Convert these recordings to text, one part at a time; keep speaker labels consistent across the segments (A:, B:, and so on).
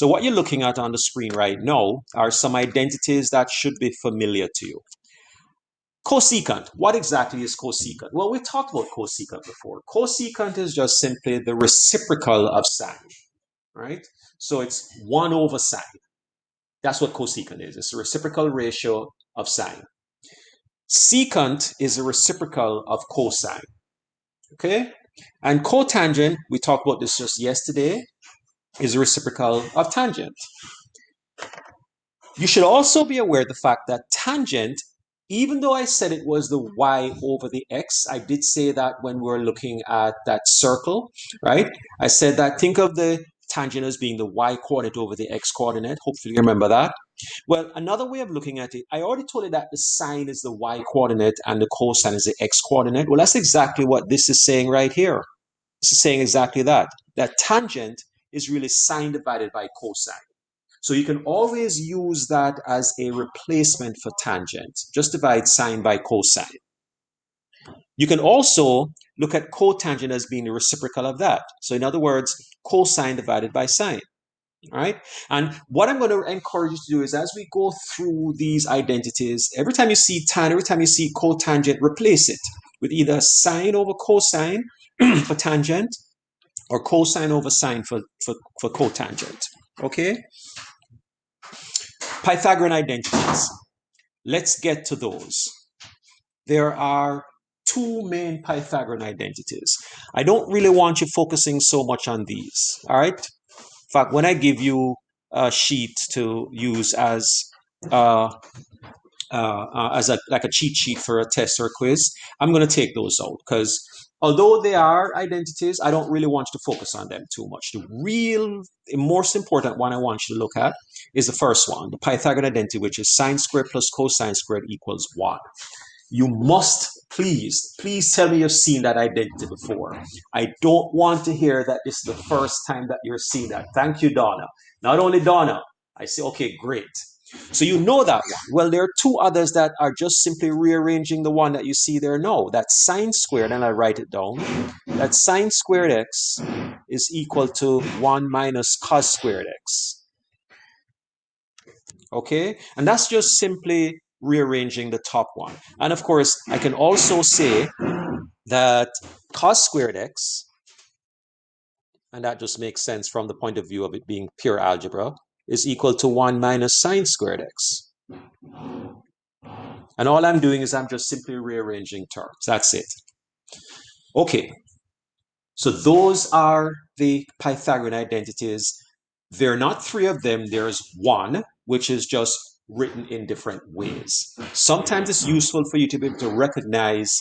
A: So what you're looking at on the screen right now are some identities that should be familiar to you. Cosecant. What exactly is cosecant? Well, we talked about cosecant before. Cosecant is just simply the reciprocal of sine, right? So it's 1 over sine. That's what cosecant is. It's a reciprocal ratio of sine. Secant is a reciprocal of cosine, okay? And cotangent, we talked about this just yesterday, is a reciprocal of tangent. You should also be aware of the fact that tangent, even though I said it was the y over the x, I did say that when we were looking at that circle, right? I said that think of the tangent as being the y coordinate over the x coordinate. Hopefully you remember that. Well, another way of looking at it, I already told you that the sine is the y coordinate and the cosine is the x coordinate. Well, that's exactly what this is saying right here. This is saying exactly that. That tangent is really sine divided by cosine. So you can always use that as a replacement for tangent. Just divide sine by cosine. You can also look at cotangent as being the reciprocal of that. So in other words, cosine divided by sine. All right. And what I'm going to encourage you to do is as we go through these identities, every time you see tan, every time you see cotangent, replace it with either sine over cosine for tangent or cosine over sine for cotangent. Okay. Pythagorean identities. Let's get to those. There are two main Pythagorean identities. I don't really want you focusing so much on these. All right. In fact, when I give you a sheet to use as like a cheat sheet for a test or a quiz, I'm going to take those out because although they are identities, I don't really want you to focus on them too much. The most important one I want you to look at is the first one, the Pythagorean identity, which is sine squared plus cosine squared equals 1. You must please tell me you've seen that identity before. I don't want to hear that this is the first time that you're seeing that. Thank you, Donna. Not only Donna, I say, okay, great. So you know that one. Well, there are two others that are just simply rearranging the one that you see there now. That's sine squared, and I write it down. That sine squared x is equal to 1 minus cos squared x. Okay? And that's just simply rearranging the top one. And of course, I can also say that cos squared x, and that just makes sense from the point of view of it being pure algebra, is equal to 1 minus sine squared x. And all I'm doing is I'm just simply rearranging terms. That's it. Okay. So those are the Pythagorean identities. There are not three of them. There's one, which is just written in different ways. Sometimes it's useful for you to be able to recognize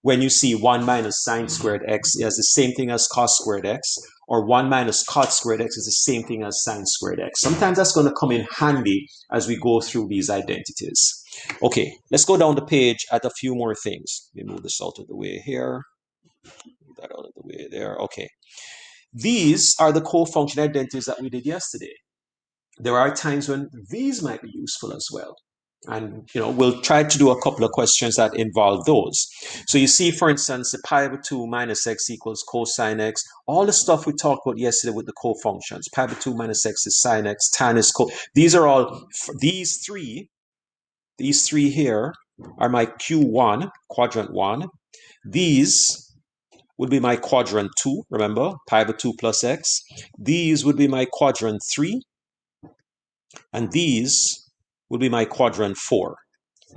A: when you see 1 minus sine squared x as the same thing as cos squared x, or 1 minus cot squared x is the same thing as sine squared x. Sometimes that's going to come in handy as we go through these identities. Okay, let's go down the page at a few more things. Let me move this out of the way here. Move that out of the way there. Okay. These are the co-function identities that we did yesterday. There are times when these might be useful as well. And, we'll try to do a couple of questions that involve those. So you see, for instance, the pi over 2 minus x equals cosine x. All the stuff we talked about yesterday with the co-functions. Pi over 2 minus x is sine x, tan is These are all, these three here are my Q1, quadrant 1. These would be my quadrant 2, remember, pi over 2 plus x. These would be my quadrant 3. And these would be my quadrant 4.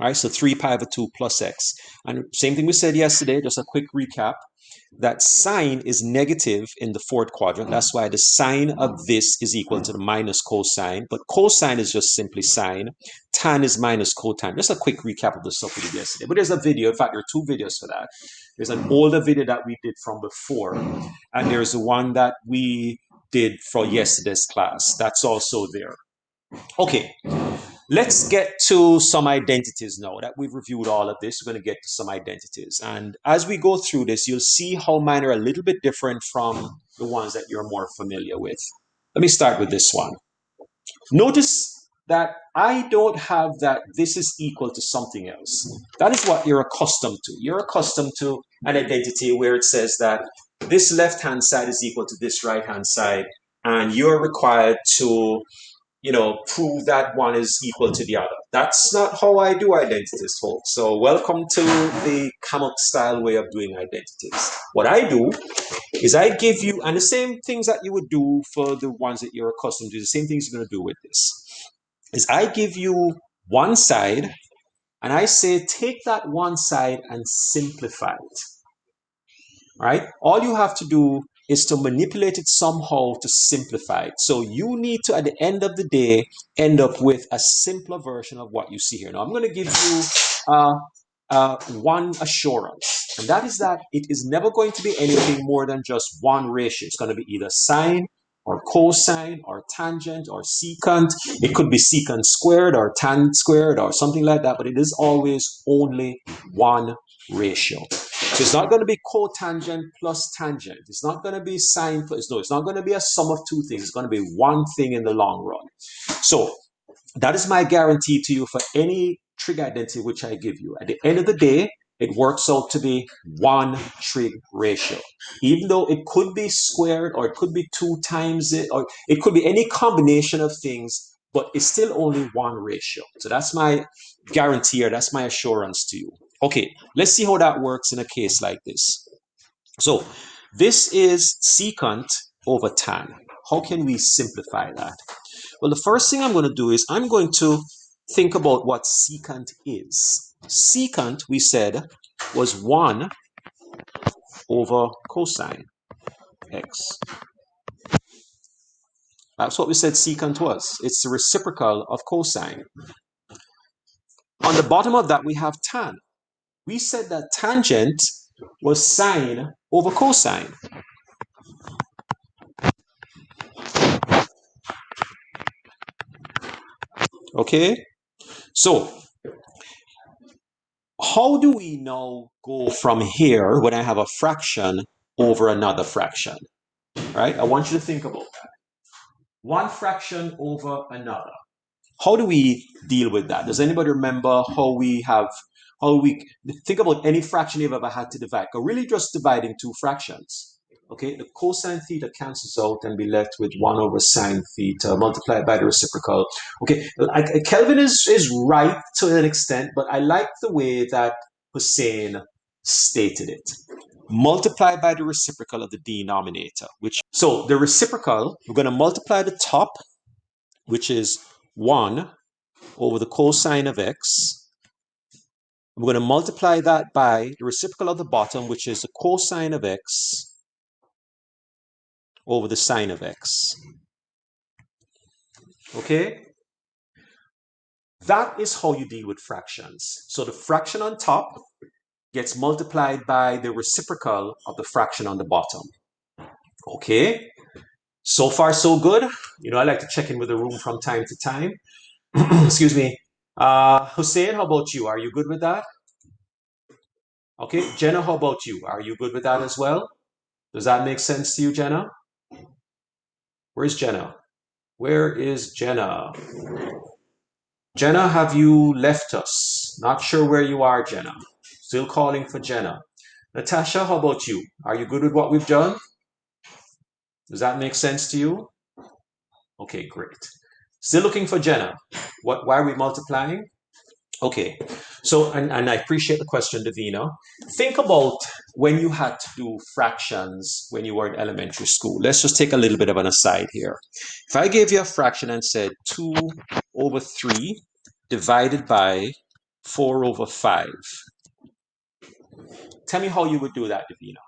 A: All right, so 3 pi over 2 plus x. And same thing we said yesterday, just a quick recap, that sine is negative in the fourth quadrant. That's why the sine of this is equal to the minus cosine. But cosine is just simply sine. Tan is minus cotangent. Just a quick recap of the stuff we did yesterday. But there's a video. In fact, there are two videos for that. There's an older video that we did from before. And there's the one that we did for yesterday's class. That's also there. Okay, let's get to some identities now that we've reviewed all of this. We're going to get to some identities. And as we go through this, you'll see how mine are a little bit different from the ones that you're more familiar with. Let me start with this one. Notice that I don't have that this is equal to something else. That is what you're accustomed to. You're accustomed to an identity where it says that this left-hand side is equal to this right-hand side, and you're required to, prove that one is equal to the other. That's not how I do identities, folks. So welcome to the Kamak style way of doing identities. What I do is I give you, and the same things that you would do for the ones that you're accustomed to, the same things you're going to do with this, is I give you one side, and I say, take that one side and simplify it. Right? All you have to do is to manipulate it somehow to simplify it. So you need to, at the end of the day, end up with a simpler version of what you see here. Now, I'm going to give you one assurance, and that is that it is never going to be anything more than just one ratio. It's going to be either sine or cosine or tangent or secant. It could be secant squared or tan squared or something like that, but it is always only one ratio. So it's not going to be cotangent plus tangent. It's not going to be sine plus, no, it's not going to be a sum of two things. It's going to be one thing in the long run. So that is my guarantee to you for any trig identity which I give you. At the end of the day, it works out to be one trig ratio. Even though it could be squared, or it could be two times it, or it could be any combination of things, but it's still only one ratio. So that's my guarantee, or that's my assurance to you. Okay, let's see how that works in a case like this. So this is secant over tan. How can we simplify that? Well, the first thing I'm going to do is I'm going to think about what secant is. Secant, we said, was 1 over cosine x. That's what we said secant was. It's the reciprocal of cosine. On the bottom of that, we have tan. We said that tangent was sine over cosine. Okay? So, how do we now go from here when I have a fraction over another fraction? Right? I want you to think about that. One fraction over another. How do we deal with that? Does anybody remember how we think about any fraction you've ever had to divide? Or really just dividing two fractions. Okay, the cosine theta cancels out and be left with 1 over sine theta multiplied by the reciprocal. Okay, Kelvin is right to an extent, but I like the way that Hussein stated it. Multiply by the reciprocal of the denominator, so the reciprocal, we're going to multiply the top, which is 1 over the cosine of x. We're going to multiply that by the reciprocal of the bottom, which is the cosine of x over the sine of x. Okay? That is how you deal with fractions. So the fraction on top gets multiplied by the reciprocal of the fraction on the bottom. Okay? So far, so good. I like to check in with the room from time to time. Excuse me. Hussein, how about you? Are you good with that? Okay. Jenna, how about you? Are you good with that as well? Does that make sense to you, Jenna? Where's Jenna? Where is Jenna? Jenna, have you left us? Not sure where you are, Jenna. Still calling for Jenna. Natasha, how about you? Are you good with what we've done? Does that make sense to you? Okay, great. Still looking for Jenna. Why are we multiplying? Okay, so, and I appreciate the question, Davina. Think about when you had to do fractions when you were in elementary school. Let's just take a little bit of an aside here. If I gave you a fraction and said 2 over 3 divided by 4 over 5, tell me how you would do that, Davina.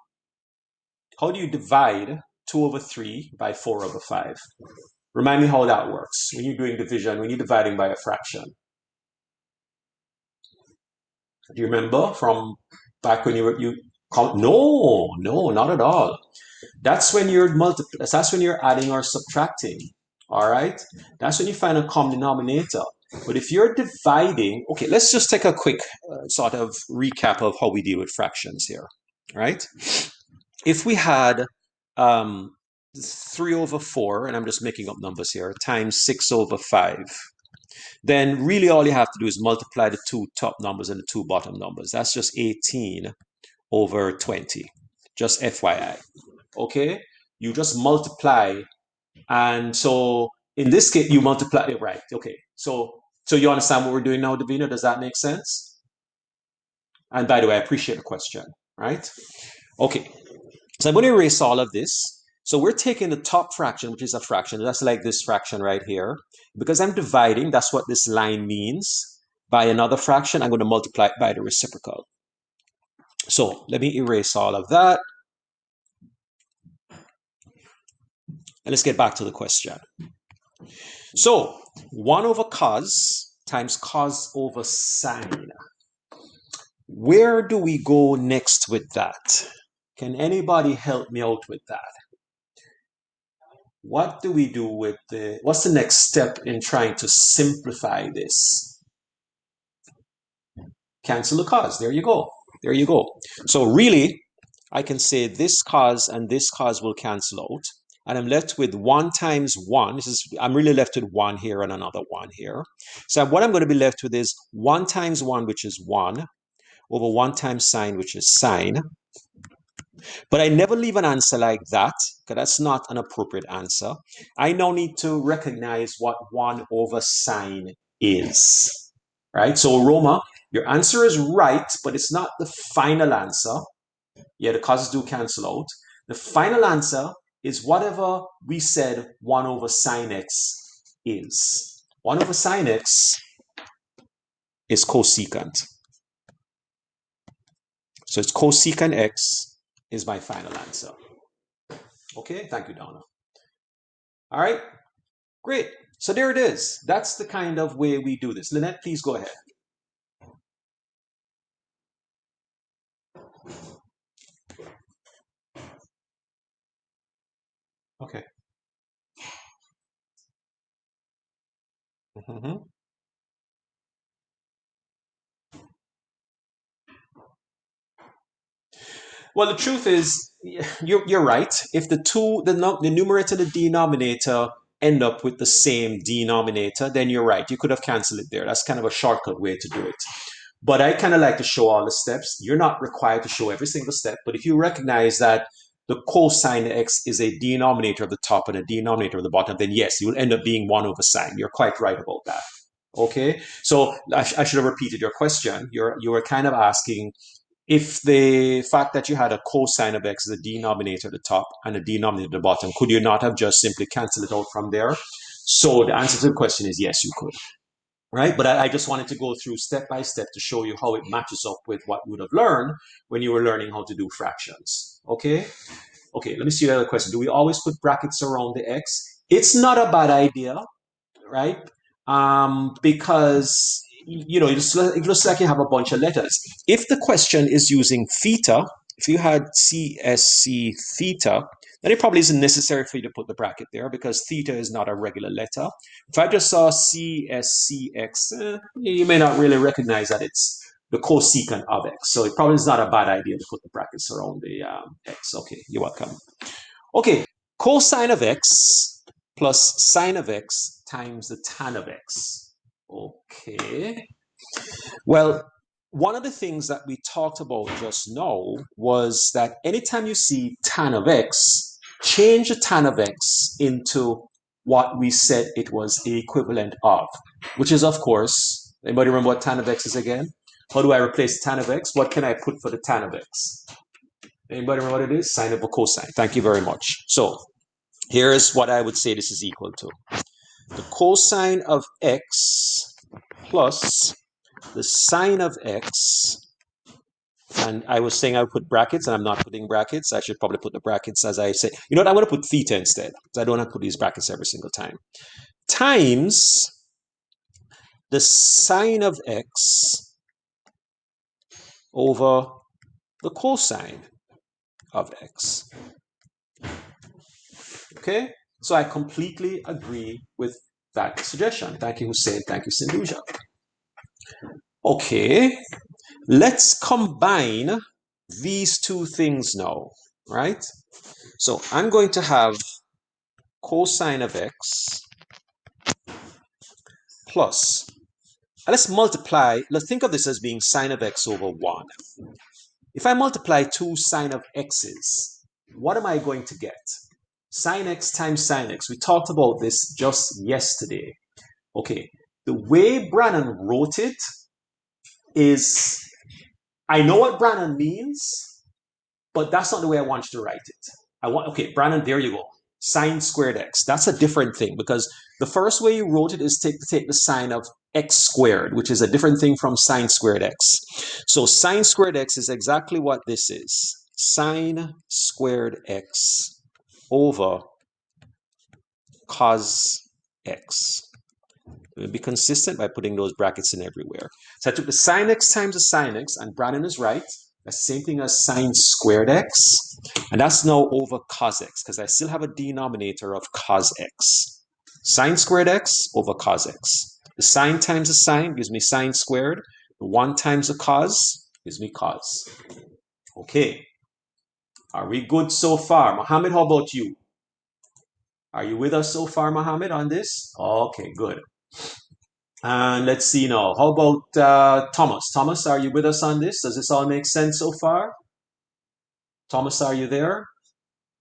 A: How do you divide 2 over 3 by 4 over 5? Remind me how that works when you're doing division, when you're dividing by a fraction. Do you remember from back when you count? No, not at all. That's when you're That's when you're adding or subtracting. All right. That's when you find a common denominator. But if you're dividing, okay, let's just take a quick sort of recap of how we deal with fractions here. Right. If we had 3 over 4, and I'm just making up numbers here, times 6 over 5, then really all you have to do is multiply the two top numbers and the two bottom numbers. That's just 18 over 20. Just FYI. Okay? You just multiply And so in this case, you multiply it, right? Okay. So you understand what we're doing now, Davina? Does that make sense? And by the way, I appreciate the question, right? Okay. So I'm going to erase all of this. So we're taking the top fraction, which is a fraction. That's like this fraction right here. Because I'm dividing, that's what this line means, by another fraction, I'm going to multiply it by the reciprocal. So let me erase all of that. And let's get back to the question. So 1 over cos times cos over sine. Where do we go next with that? Can anybody help me out with that? What do we do with what's the next step in trying to simplify this? Cancel the cos. There you go. There you go. So really, I can say this cos and this cos will cancel out. And I'm left with 1 times 1. I'm really left with 1 here and another 1 here. So what I'm going to be left with is 1 times 1, which is 1, over 1 times sine, which is sine. But I never leave an answer like that, because that's not an appropriate answer. I now need to recognize what 1 over sine is. Right? So Roma, your answer is right, but it's not the final answer. Yeah, the causes do cancel out. The final answer is whatever we said 1 over sine x is. 1 over sine x is cosecant. So it's cosecant x is my final answer. Okay, thank you, Donna. All right, great. So there it is. That's the kind of way we do this. Lynette, please go ahead. Okay. Mm-hmm. Well, the truth is, you're right. If the numerator and the denominator end up with the same denominator, then you're right. You could have canceled it there. That's kind of a shortcut way to do it. But I kind of like to show all the steps. You're not required to show every single step, but if you recognize that the cosine x is a denominator of the top and a denominator of the bottom, then yes, you will end up being 1 over sine. You're quite right about that. Okay, so I should have repeated your question. You were kind of asking if the fact that you had a cosine of x is a denominator at the top and a denominator at the bottom, could you not have just simply canceled it out from there? So the answer to the question is yes, you could. Right? But I just wanted to go through step by step to show you how it matches up with what you would have learned when you were learning how to do fractions. Okay? Okay, let me see the other question. Do we always put brackets around the x? It's not a bad idea, right? Because it looks like you have a bunch of letters. If the question is using theta, if you had CSC theta, then it probably isn't necessary for you to put the bracket there because theta is not a regular letter. If I just saw CSCX, you may not really recognize that it's the cosecant of x. So it probably is not a bad idea to put the brackets around the x. Okay, you're welcome. Okay, cosine of x plus sine of x times the tan of x. Okay. Well, one of the things that we talked about just now was that anytime you see tan of x, change the tan of x into what we said it was the equivalent of, which is, of course, anybody remember what tan of x is again? How do I replace tan of x? What can I put for the tan of x? Anybody remember what it is? Sine over cosine. Thank you very much. So here's what I would say this is equal to. The cosine of x plus the sine of x, and I was saying I would put brackets, and I'm not putting brackets. I should probably put the brackets as I say. You know what? I'm going to put theta instead, because I don't have to put these brackets every single time. Times the sine of x over the cosine of x. Okay? So I completely agree with that suggestion. Thank you, Hussein. Thank you, Sindhuja. Okay, let's combine these two things now, right? So I'm going to have cosine of x plus, and let's multiply, let's think of this as being sine of x over 1. If I multiply two sine of x's, what am I going to get? Sine x times sine x. We talked about this just yesterday. Okay, the way Brannon wrote it is, I know what Brannon means, but that's not the way I want you to write it. Okay, Brannon, there you go. Sine squared x. That's a different thing because the first way you wrote it is to take the sine of x squared, which is a different thing from sine squared x. So sine squared x is exactly what this is. Sine squared x over cos x. We'll be consistent by putting those brackets in everywhere. So I took the sine x times the sine x, and Brannon is right. That's the same thing as sine squared x. And that's now over cos x, because I still have a denominator of cos x. Sine squared x over cos x. The sine times the sine gives me sine squared. The 1 times the cos gives me cos. Okay. Are we good so far? Mohammed, how about you? Are you with us so far, Mohammed, on this? Okay, good. And let's see now. How about Thomas? Thomas, are you with us on this? Does this all make sense so far? Thomas, are you there?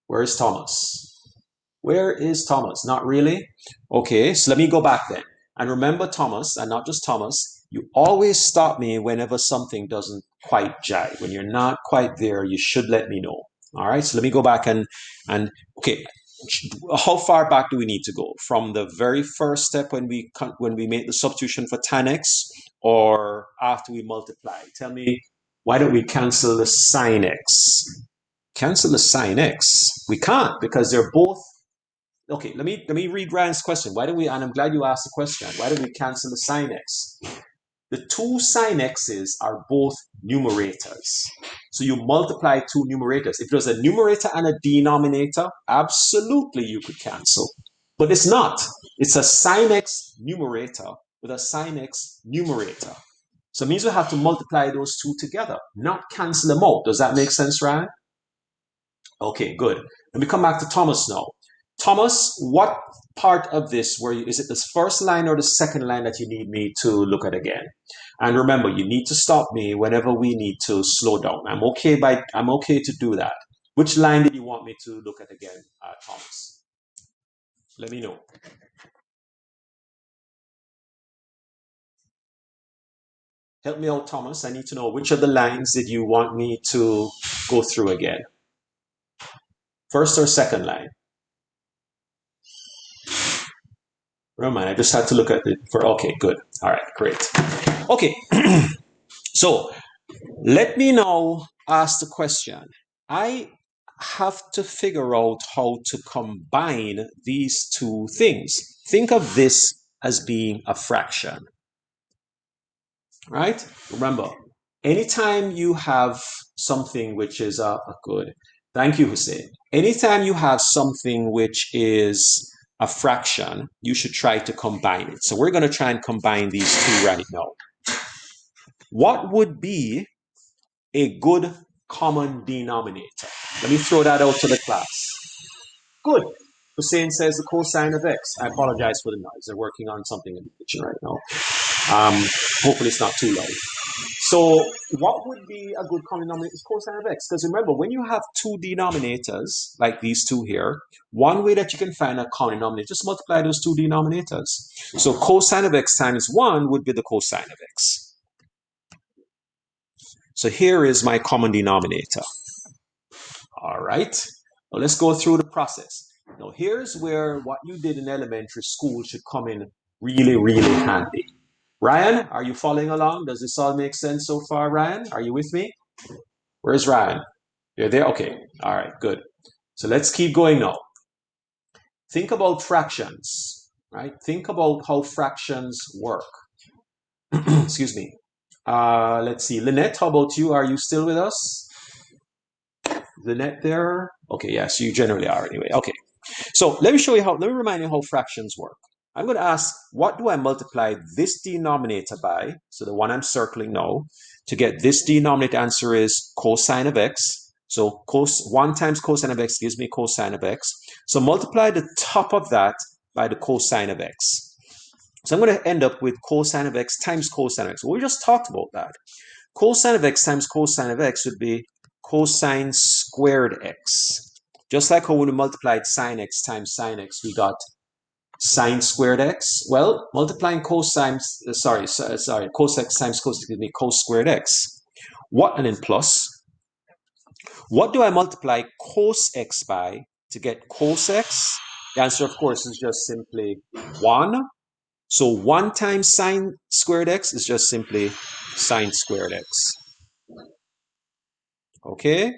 A: Where's Thomas? Where is Thomas? Not really? Okay, so let me go back then. And remember, Thomas, and not just Thomas, you always stop me whenever something doesn't quite jive. When you're not quite there, you should let me know. All right, so let me go back and okay, how far back do we need to go? From the very first step when we make the substitution for tan x, or after we multiply? Tell me, why don't we cancel the sine x? Cancel the sine x. We can't because they're both. Okay, let me read Ryan's question. Why do we? And I'm glad you asked the question. Why do we cancel the sine x? The two sine x's are both numerators. So you multiply two numerators. If there's a numerator and a denominator, absolutely you could cancel. But it's not. It's a sine x numerator with a sine x numerator. So it means we have to multiply those two together, not cancel them out. Does that make sense, Ryan? Okay, good. Let me come back to Thomas now. Thomas, what part of this is it the first line or the second line that you need me to look at again? And remember, you need to stop me whenever we need to slow down. I'm okay to do that. Which line did you want me to look at again, Thomas? Let me know. Help me out, Thomas. I need to know which of the lines did you want me to go through again? First or second line? Never mind, I just had to look at it for, okay, good. All right, great. Okay, so let me now ask the question. I have to figure out how to combine these two things. Think of this as being a fraction, right? Remember, anytime you have something which is a good, thank you, Hussein. Anytime you have something which is a fraction, you should try to combine it. So we're going to try and combine these two right now. What would be a good common denominator? Let me throw that out to the class. Good. Hussein says the cosine of x. I apologize for the noise. They're working on something in the kitchen right now. Hopefully it's not too loud. So what would be a good common denominator? Is cosine of x. Because remember, when you have two denominators, like these two here, one way that you can find a common denominator, just multiply those two denominators. So cosine of x times 1 would be the cosine of x. So here is my common denominator. All right. Now let's go through the process. Now here's where what you did in elementary school should come in really, really handy. Ryan, are you following along? Does this all make sense so far, Ryan? Are you with me? Where's Ryan? You're there? Okay. All right, good. So let's keep going now. Think about fractions, right? Think about how fractions work. Excuse me. Let's see. Lynette, how about you? Are you still with us? Lynette there? Okay, yes, you generally are anyway. Okay. So let me remind you how fractions work. I'm going to ask, what do I multiply this denominator by? So the one I'm circling now. To get this denominator, answer is cosine of x. So 1 times cosine of x gives me cosine of x. So multiply the top of that by the cosine of x. So I'm going to end up with cosine of x times cosine of x. Well, we just talked about that. Cosine of x times cosine of x would be cosine squared x. Just like how when we multiplied sine x times sine x, we got sine squared x. Well, multiplying cosine, cos x times cos gives me cos squared x. What, and then plus. What do I multiply cos x by to get cos x? The answer, of course, is just simply 1. So 1 times sine squared x is just simply sine squared x. Okay?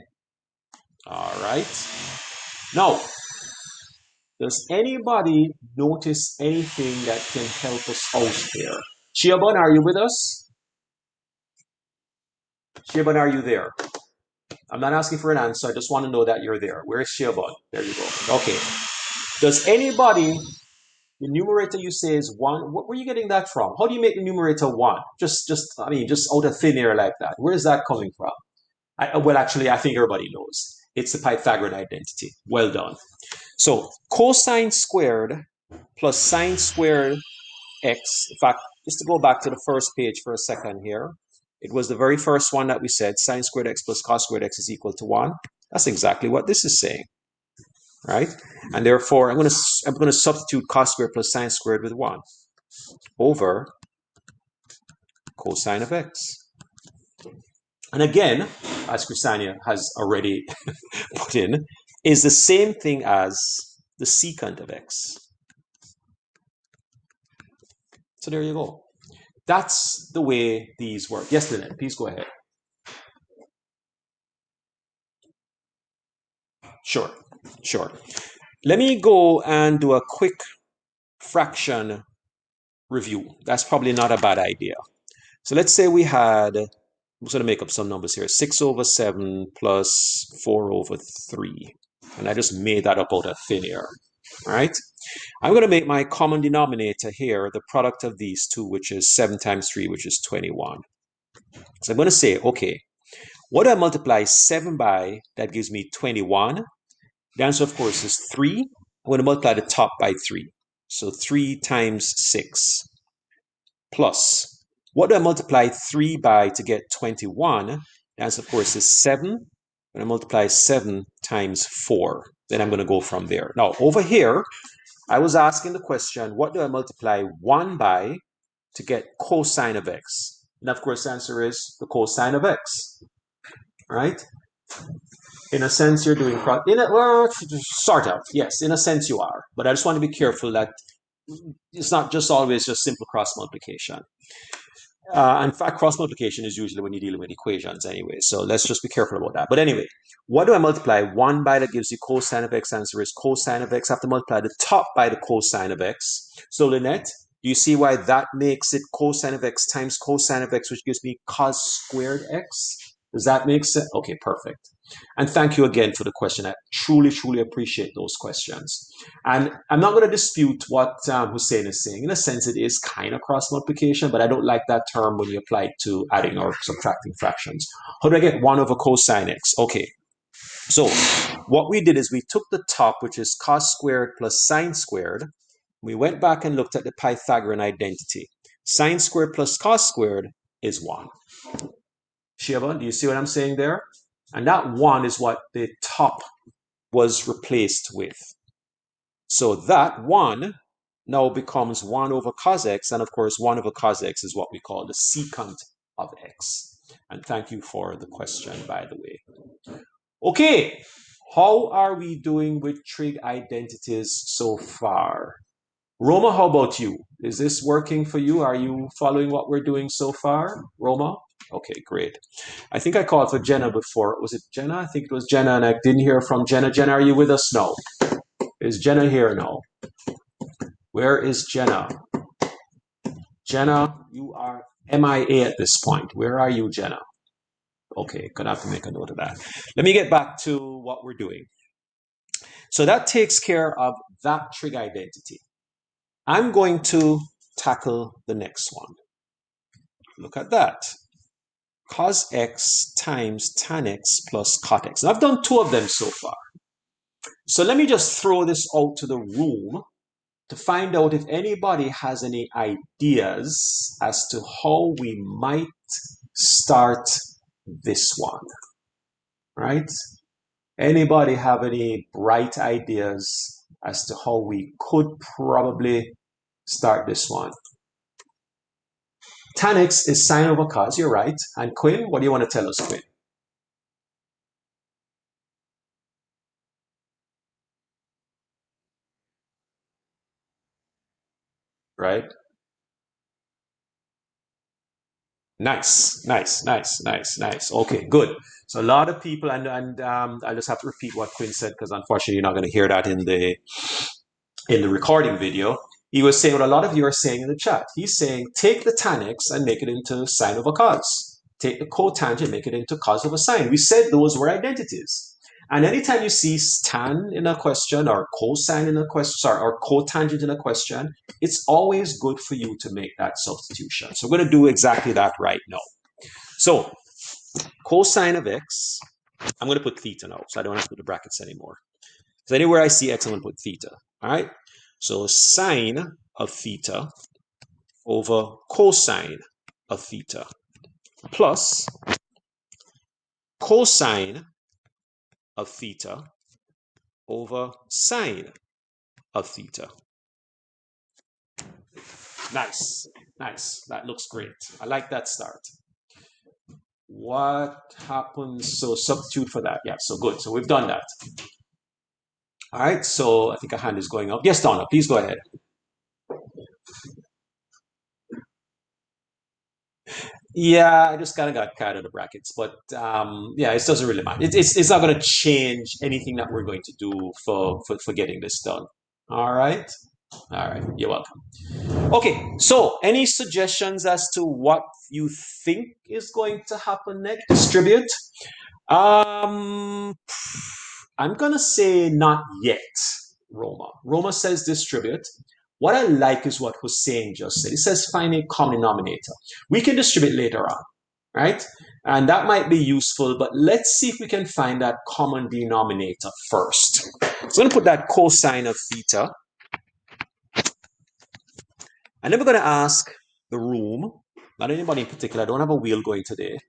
A: All right. Now, does anybody notice anything that can help us out here? Shiobon, are you with us? Shiobon, are you there? I'm not asking for an answer. I just want to know that you're there. Where's Shiobon? There you go. Okay. Does anybody, the numerator you say is 1, where are you getting that from? How do you make the numerator 1? Just out of thin air like that. Where is that coming from? Well, actually, I think everybody knows. It's the Pythagorean identity. Well done. So cosine squared plus sine squared x. In fact, just to go back to the first page for a second here, it was the very first one that we said sine squared x plus cos squared x is equal to 1. That's exactly what this is saying, right? And therefore, I'm going to substitute cos squared plus sine squared with 1 over cosine of x. And again, as Christiania has already put in, is the same thing as the secant of x. So there you go. That's the way these work. Yes, Lynette, please go ahead. Sure. Let me go and do a quick fraction review. That's probably not a bad idea. So let's say we had, I'm just going to make up some numbers here, 6 over 7 plus 4 over 3. And I just made that up out of thin air. All right. I'm going to make my common denominator here the product of these two, which is 7 times 3, which is 21. So I'm going to say, okay, what do I multiply 7 by that gives me 21? The answer, of course, is 3. I'm going to multiply the top by 3. So 3 times 6 plus. What do I multiply 3 by to get 21? The answer, of course, is 7. I'm going to multiply 7 times 4. Then I'm going to go from there. Now, over here, I was asking the question, what do I multiply 1 by to get cosine of x? And of course, the answer is the cosine of x, right? In a sense, you're doing sort of, yes, in a sense you are. But I just want to be careful that it's not just always just simple cross multiplication. In fact, cross multiplication is usually when you're dealing with equations anyway. So let's just be careful about that. But anyway, what do I multiply 1 by that gives you cosine of x? Answer is cosine of x. I have to multiply the top by the cosine of x. So Lynette, do you see why that makes it cosine of x times cosine of x, which gives me cos squared x? Does that make sense? Okay, perfect. And thank you again for the question. I truly appreciate those questions. And I'm not going to dispute what Hussein is saying. In a sense, it is kind of cross multiplication, but I don't like that term when you apply it to adding or subtracting fractions. How do I get 1 over cosine x? Okay. So what we did is we took the top, which is cos squared plus sine squared. We went back and looked at the Pythagorean identity. Sine squared plus cos squared is 1. Shiva, do you see what I'm saying there? And that 1 is what the top was replaced with. So that 1 now becomes 1 over cos x, and of course 1 over cos x is what we call the secant of x. And thank you for the question, by the way. Okay, how are we doing with trig identities so far? Roma, how about you? Is this working for you? Are you following what we're doing so far? Roma? Okay, great. I think I called for Jenna before. Was it Jenna? I think it was Jenna, and I didn't hear from Jenna. Jenna, are you with us now? Is Jenna here now? Where is Jenna? Jenna, you are MIA at this point. Where are you, Jenna? Okay, gonna have to make a note of that. Let me get back to what we're doing. So that takes care of that trig identity. I'm going to tackle the next one. Look at that. Cos x times tan x plus cot x. Now, I've done 2 of them so far. So let me just throw this out to the room to find out if anybody has any ideas as to how we might start this one, right? Anybody have any bright ideas as to how we could probably start this one? Tan x is sine over cos, you're right. And Quinn, what do you want to tell us, Quinn? Right? Nice, nice, nice, nice, nice. Okay, good. So a lot of people, and I just have to repeat what Quinn said because unfortunately you're not going to hear that in the recording video. He was saying what a lot of you are saying in the chat. He's saying take the tan x and make it into sine over cos. Take the cotangent, make it into cos over sine. We said those were identities. And anytime you see tan in a question or cosine in a question, sorry, or cotangent in a question, it's always good for you to make that substitution. So we're going to do exactly that right now. So cosine of x, I'm going to put theta now, so I don't have to put the brackets anymore. So anywhere I see x, I'm going to put theta. All right. So sine of theta over cosine of theta plus cosine of theta over sine of theta. Nice, nice. That looks great. I like that start. What happens? So substitute for that. Yeah, so good. So we've done that. All right, so I think a hand is going up. Yes, Donna, please go ahead. Yeah, I just kind of got carried out of the brackets, but yeah, it doesn't really matter. It's not going to change anything that we're going to do for getting this done. All right, all right. You're welcome. Okay, so any suggestions as to what you think is going to happen next? Distribute. Um, I'm gonna say not yet. Roma. Roma says distribute. What I like is what Hussein just said. He says find a common denominator. We can distribute later on, right? And that might be useful, but let's see if we can find that common denominator first. So I'm going to put that cosine of theta. And then we're going to ask the room, not anybody in particular, I don't have a wheel going today.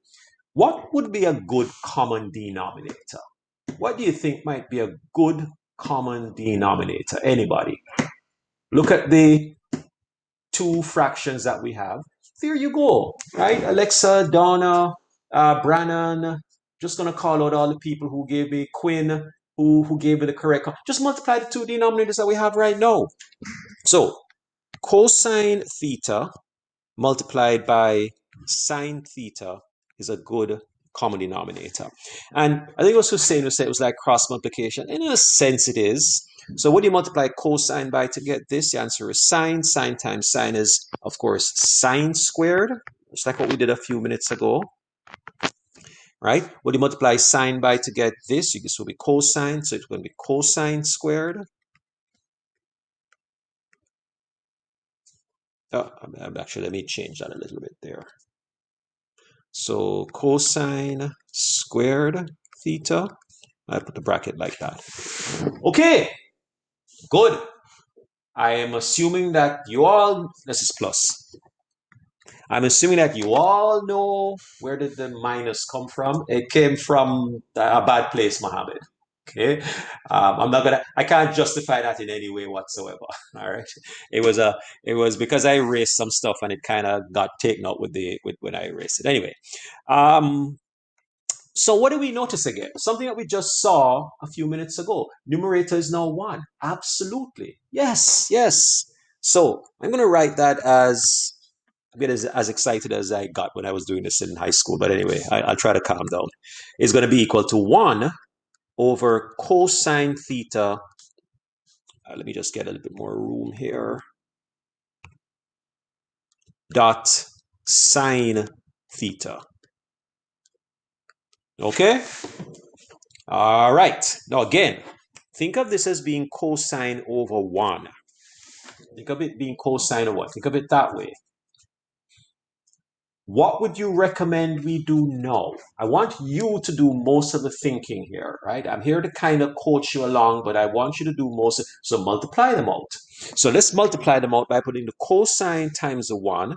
A: What would be a good common denominator? What do you think might be a good common denominator? Anybody? Look at the two fractions that we have. There you go, right? Alexa, Donna, Brannon. Just gonna call out all the people who gave me Quinn, who gave me the correct. Just multiply the two denominators that we have right now. So cosine theta multiplied by sine theta is a good common denominator. And I think it was Hussein who said it was like cross multiplication. In a sense, it is. So what do you multiply cosine by to get this? The answer is sine. Sine times sine is, of course, sine squared, just like what we did a few minutes ago. Right? What do you multiply sine by to get this? This will be cosine, so it's going to be cosine squared. Oh, actually, let me change that a little bit there. So cosine squared theta. I put the bracket like that. Okay, good. I am assuming that you all, this is plus. I'm assuming that you all know where did the minus come from. It came from a bad place, Mohammed. Okay, I can't justify that in any way whatsoever. All right, it was because I erased some stuff and it kind of got taken out with when I erased it. Anyway, so what do we notice again? Something that we just saw a few minutes ago. Numerator is now 1. Absolutely. Yes, yes. So I'm going to write that as, I'm getting as excited as I got when I was doing this in high school. But anyway, I'll try to calm down. It's going to be equal to 1 over cosine theta. Let me just get a little bit more room here. Dot sine theta. Okay? All right. Now again, think of this as being cosine over 1. Think of it being cosine of 1. Think of it that way. What would you recommend we do now? I want you to do most of the thinking here, right? I'm here to kind of coach you along, but I want you to do most of it. So multiply them out. So let's multiply them out by putting the cosine times the 1.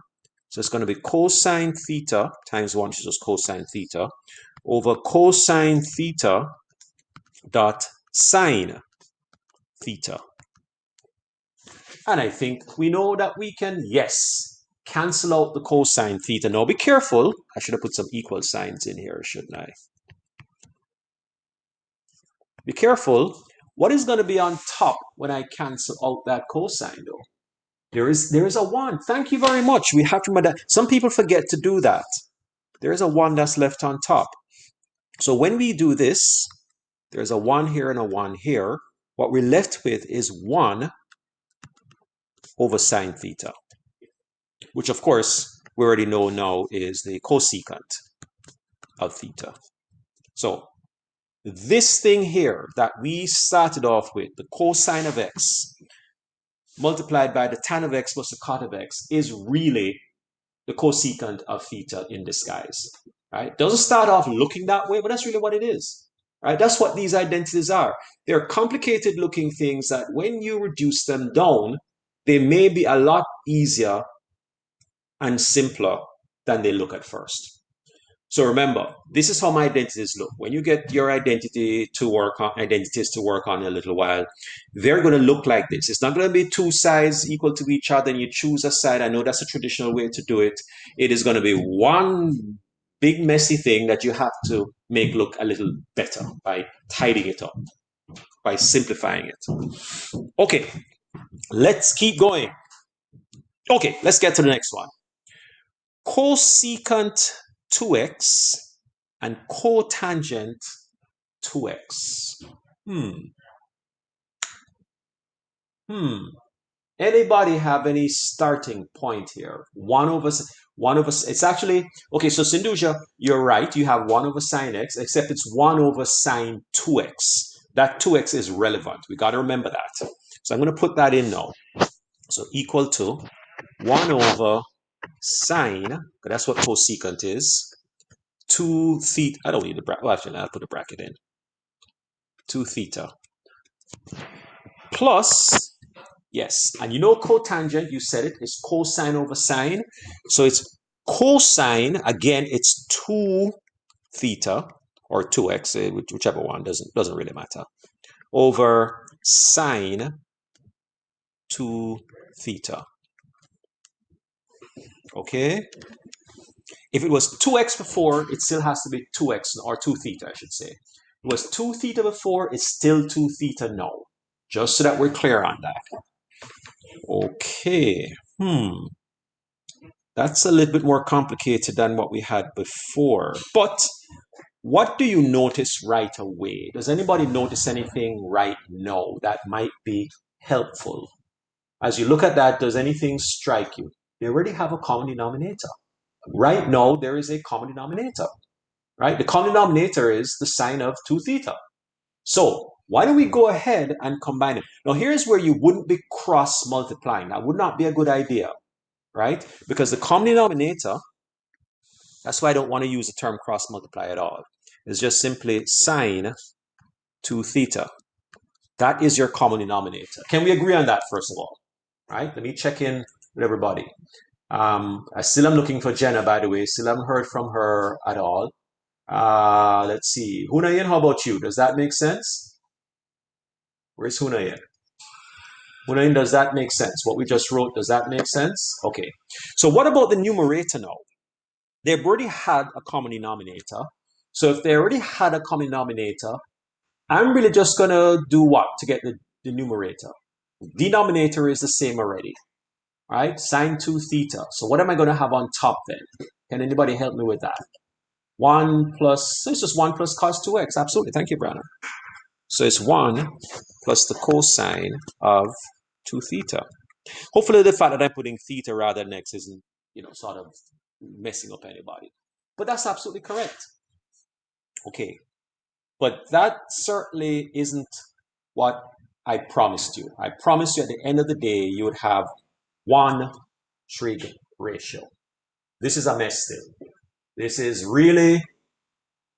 A: So it's going to be cosine theta times 1, which is just cosine theta, over cosine theta dot sine theta. And I think we know that we can, yes, cancel out the cosine theta. Now be careful. I should have put some equal signs in here, shouldn't I? Be careful. What is going to be on top when I cancel out that cosine though? There is a 1. Thank you very much. We have to remember that. Some people forget to do that. There is a 1 that's left on top. So when we do this, there's a 1 here and a 1 here. What we're left with is 1 over sine theta, which of course we already know now is the cosecant of theta. So this thing here that we started off with, the cosine of x multiplied by the tan of x plus the cot of x, is really the cosecant of theta in disguise. Right? Doesn't start off looking that way, but that's really what it is. Right? That's what these identities are. They're complicated looking things that when you reduce them down, they may be a lot easier and simpler than they look at first. So remember, this is how my identities look. When you get your identities to work on in a little while, they're going to look like this. It's not going to be two sides equal to each other and you choose a side. I know that's a traditional way to do it. It is going to be one big messy thing that you have to make look a little better by tidying it up, by simplifying it. Okay, let's keep going. Okay, let's get to the next one. Cosecant 2x and cotangent 2x. Anybody have any starting point here? 1 over, it's actually, okay, so Sindhuja, you're right. You have 1 over sine x, except it's 1 over sine 2x. That 2x is relevant. We got to remember that. So I'm going to put that in now. So equal to 1 over sine, that's what cosecant is, 2 theta, I don't need the bracket, well actually I'll put a bracket in, 2 theta, plus, yes, and you know cotangent, you said it, is cosine over sine, so it's cosine, again, it's 2 theta, or 2x, whichever one, doesn't really matter, over sine 2 theta. Okay? If it was 2x before, it still has to be 2x, or 2 theta, I should say. It was 2 theta before, it's still 2 theta now. Just so that we're clear on that. Okay. That's a little bit more complicated than what we had before. But what do you notice right away? Does anybody notice anything right now that might be helpful? As you look at that, does anything strike you? They already have a common denominator. Right now, there is a common denominator. Right? The common denominator is the sine of 2 theta. So why don't we go ahead and combine it? Now, here's where you wouldn't be cross multiplying. That would not be a good idea, right? Because the common denominator, that's why I don't want to use the term cross multiply at all. It's just simply sine 2 theta. That is your common denominator. Can we agree on that, first of all? Right? Let me check in with everybody. I still am looking for Jenna, by the way. Still haven't heard from her at all. Let's see. Hunayan, how about you? Does that make sense? Where's Hunayan? Hunayan, does that make sense? What we just wrote, does that make sense? Okay. So what about the numerator now? They've already had a common denominator. So if they already had a common denominator, I'm really just going to do what to get the numerator? Denominator is the same already, right? Sine 2 theta. So what am I going to have on top then? Can anybody help me with that? 1 plus, so it's just 1 plus cos 2x. Absolutely. Thank you, Brandon. So it's 1 plus the cosine of 2 theta. Hopefully the fact that I'm putting theta rather than x isn't, sort of messing up anybody. But that's absolutely correct. Okay. But that certainly isn't what I promised you. I promised you at the end of the day, you would have one trig ratio. This is a mess still. This is really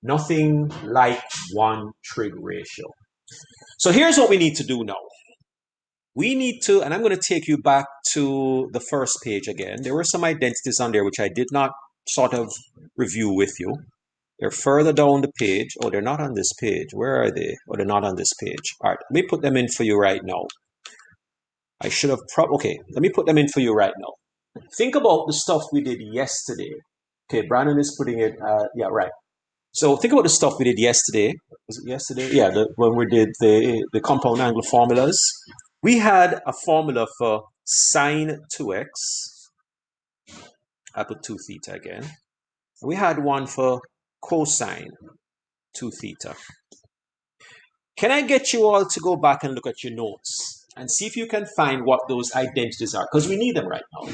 A: nothing like one trig ratio. So here's what we need to do now. We need to, and I'm going to take you back to the first page again. There were some identities on there which I did not sort of review with you. They're further down the page. Oh, they're not on this page. Where are they? Oh, they're not on this page. All right, let me put them in for you right now. I should have okay, let me put them in for you right now. Think about the stuff we did yesterday. Okay, Brandon is putting it, yeah, right. So think about the stuff we did yesterday. Was it yesterday? Yeah, when we did the compound angle formulas. We had a formula for sine 2x. I put 2 theta again. We had one for cosine 2 theta. Can I get you all to go back and look at your notes and see if you can find what those identities are? Because we need them right now,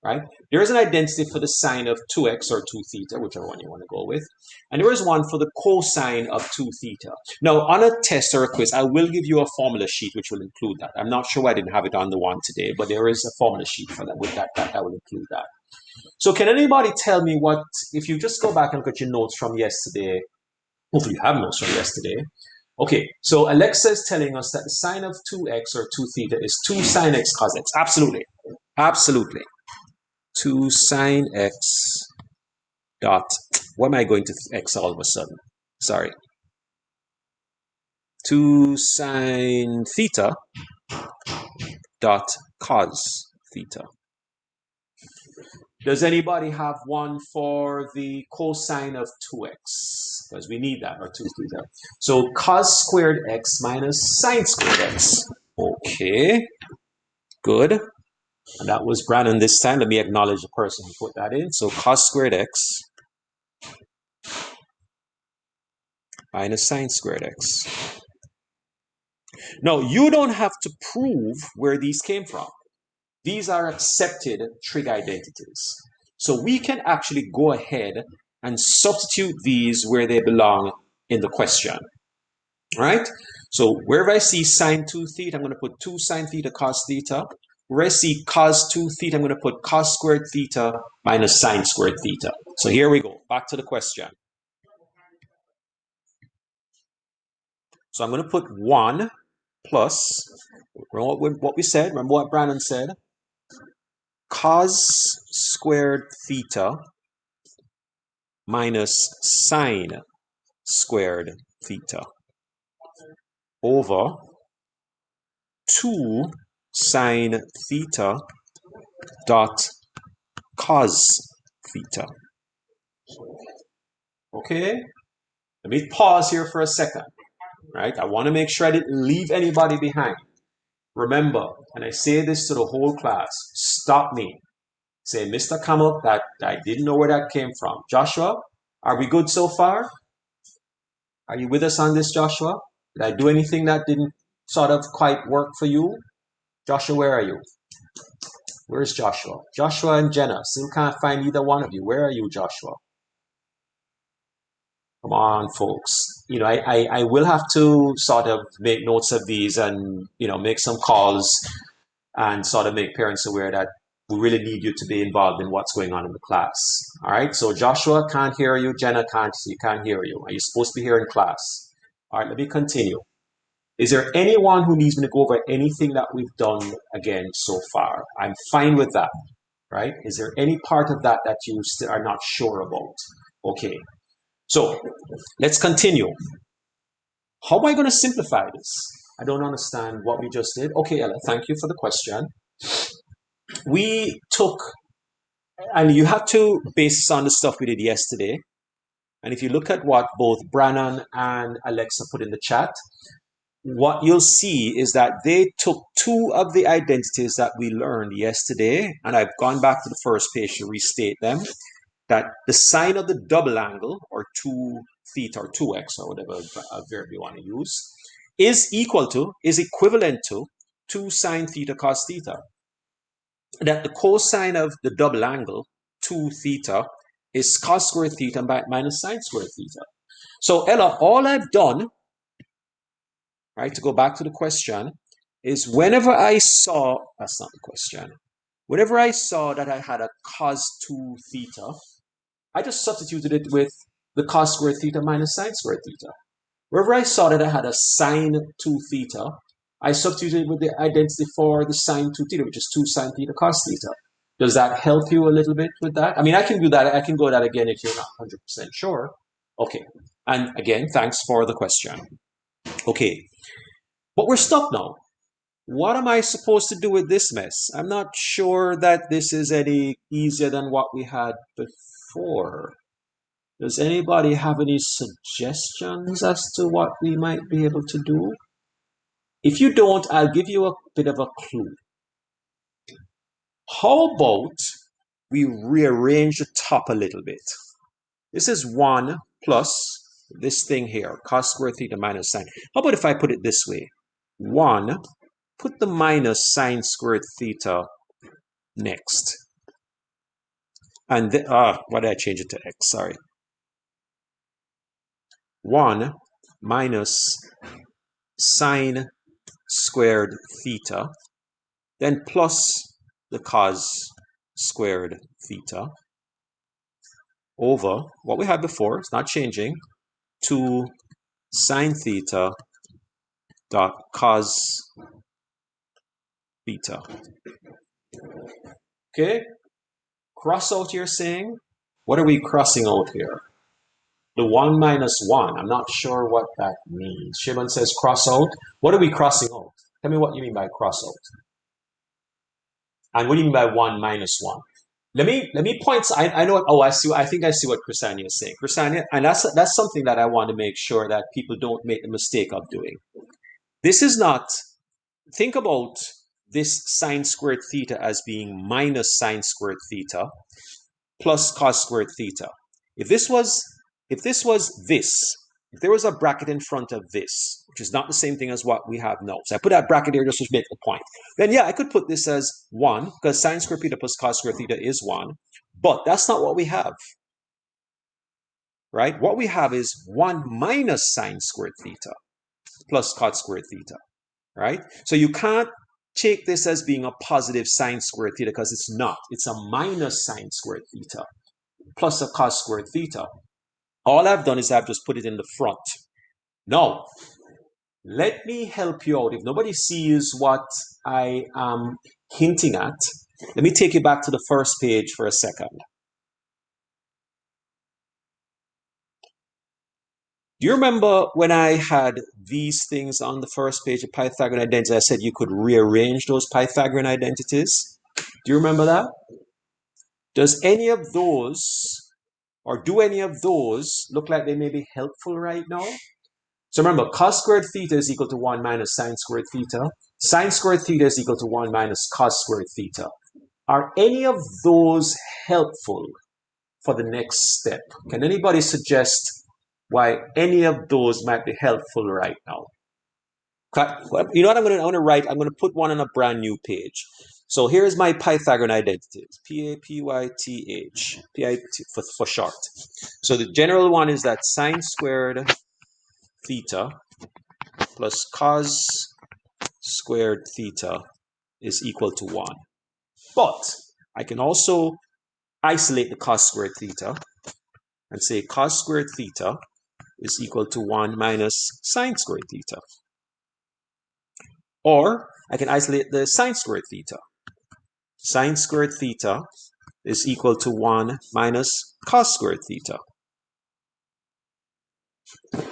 A: right? There is an identity for the sine of 2x or 2 theta, whichever one you want to go with. And there is one for the cosine of 2 theta. Now, on a test or a quiz, I will give you a formula sheet which will include that. I'm not sure why I didn't have it on the one today, but there is a formula sheet for that with that will include that. So can anybody tell me what, if you just go back and look at your notes from yesterday, hopefully you have notes from yesterday. Okay, so Alexa is telling us that the sine of 2x or 2 theta is 2 sine x cos x. Absolutely. Absolutely. 2 sine x dot, what am I going to x all of a sudden? Sorry. 2 sine theta dot cos theta. Does anybody have one for the cosine of 2x? Because we need that, or 2 theta. So cos squared x minus sine squared x. Okay, good. And that was Brandon this time. Let me acknowledge the person who put that in. So cos squared x minus sine squared x. Now, you don't have to prove where these came from. These are accepted trig identities. So we can actually go ahead and substitute these where they belong in the question. All right? So wherever I see sine 2 theta, I'm going to put 2 sine theta cos theta. Where I see cos 2 theta, I'm going to put cos squared theta minus sine squared theta. So here we go. Back to the question. So I'm going to put 1 plus, remember what we said? Remember what Brandon said? Cos squared theta minus sine squared theta over 2 sine theta dot cos theta. Okay, let me pause here for a second, right? I want to make sure I didn't leave anybody behind. Remember, and I say this to the whole class, stop me. Say, Mr. Kamal, that I didn't know where that came from. Joshua, are we good so far? Are you with us on this, Joshua? Did I do anything that didn't sort of quite work for you? Joshua, where are you? Where's Joshua? Joshua and Jenna. Still can't find either one of you. Where are you, Joshua? Come on, folks. You know, I will have to sort of make notes of these and, you know, make some calls and sort of make parents aware that we really need you to be involved in what's going on in the class. All right. So Joshua can't hear you. Jenna can't hear you. Are you supposed to be here in class? All right. Let me continue. Is there anyone who needs me to go over anything that we've done again so far? I'm fine with that. Right? Is there any part of that that you still are not sure about? Okay. So let's continue. How am I going to simplify this? I don't understand what we just did. Okay, Ella, thank you for the question. We took, and you have to base on the stuff we did yesterday. And if you look at what both Brannon and Alexa put in the chat, what you'll see is that they took two of the identities that we learned yesterday, and I've gone back to the first page to restate them, that the sine of the double angle, or 2 theta or 2x, or whatever verb you want to use, is equivalent to 2 sine theta cos theta. That the cosine of the double angle, 2 theta, is cos squared theta minus sine squared theta. So Ella, all I've done, right, to go back to the question, is whenever I saw, that's not the question, whenever I saw that I had a cos 2 theta, I just substituted it with the cos squared theta minus sine squared theta. Wherever I saw that I had a sine 2 theta, I substituted with the identity for the sine 2 theta, which is 2 sine theta cos theta. Does that help you a little bit with that? I mean, I can do that. I can go that again if you're not 100% sure. Okay. And again, thanks for the question. Okay. But we're stuck now. What am I supposed to do with this mess? I'm not sure that this is any easier than what we had before. Does anybody have any suggestions as to what we might be able to do? If you don't, I'll give you a bit of a clue. How about we rearrange the top a little bit? This is 1 plus this thing here, cos squared theta minus sine. How about if I put it this way? 1, put the minus sine squared theta next. And why did I change it to x? Sorry. 1 minus sine squared theta, then plus the cos squared theta over what we had before, it's not changing, 2 sine theta dot cos theta. Okay, cross out you're saying? What are we crossing out here? The 1 minus 1. I'm not sure what that means. Shimon says cross out. What are we crossing out? Tell me what you mean by cross out. And what do you mean by 1 minus 1? Let me point. I know. Oh, I see. I think I see what Chrisania is saying. Chrisania, and that's something that I want to make sure that people don't make the mistake of doing. This is not. Think about this sine squared theta as being minus sine squared theta plus cos squared theta. If this was this, if there was a bracket in front of this, which is not the same thing as what we have now, so I put that bracket here just to make the point, then yeah, I could put this as 1, because sine squared theta plus cos squared theta is 1, but that's not what we have, right? What we have is 1 minus sine squared theta plus cos squared theta, right? So you can't take this as being a positive sine squared theta because it's not. It's a minus sine squared theta plus a cos squared theta. All I've done is I've just put it in the front. Now, let me help you out. If nobody sees what I am hinting at, let me take you back to the first page for a second. Do you remember when I had these things on the first page of Pythagorean identities? I said you could rearrange those Pythagorean identities. Do you remember that? Does any of those, or do any of those look like they may be helpful right now? So remember, cos squared theta is equal to 1 minus sine squared theta. Sine squared theta is equal to 1 minus cos squared theta. Are any of those helpful for the next step? Can anybody suggest why any of those might be helpful right now? You know what I'm going to write? I'm going to put one on a brand new page. So here's my Pythagorean identities. P-A-P-Y-T-H. P-I-T for short. So the general one is that sine squared theta plus cos squared theta is equal to 1. But I can also isolate the cos squared theta and say cos squared theta is equal to 1 minus sine squared theta. Or I can isolate the sine squared theta. Sine squared theta is equal to 1 minus cos squared theta.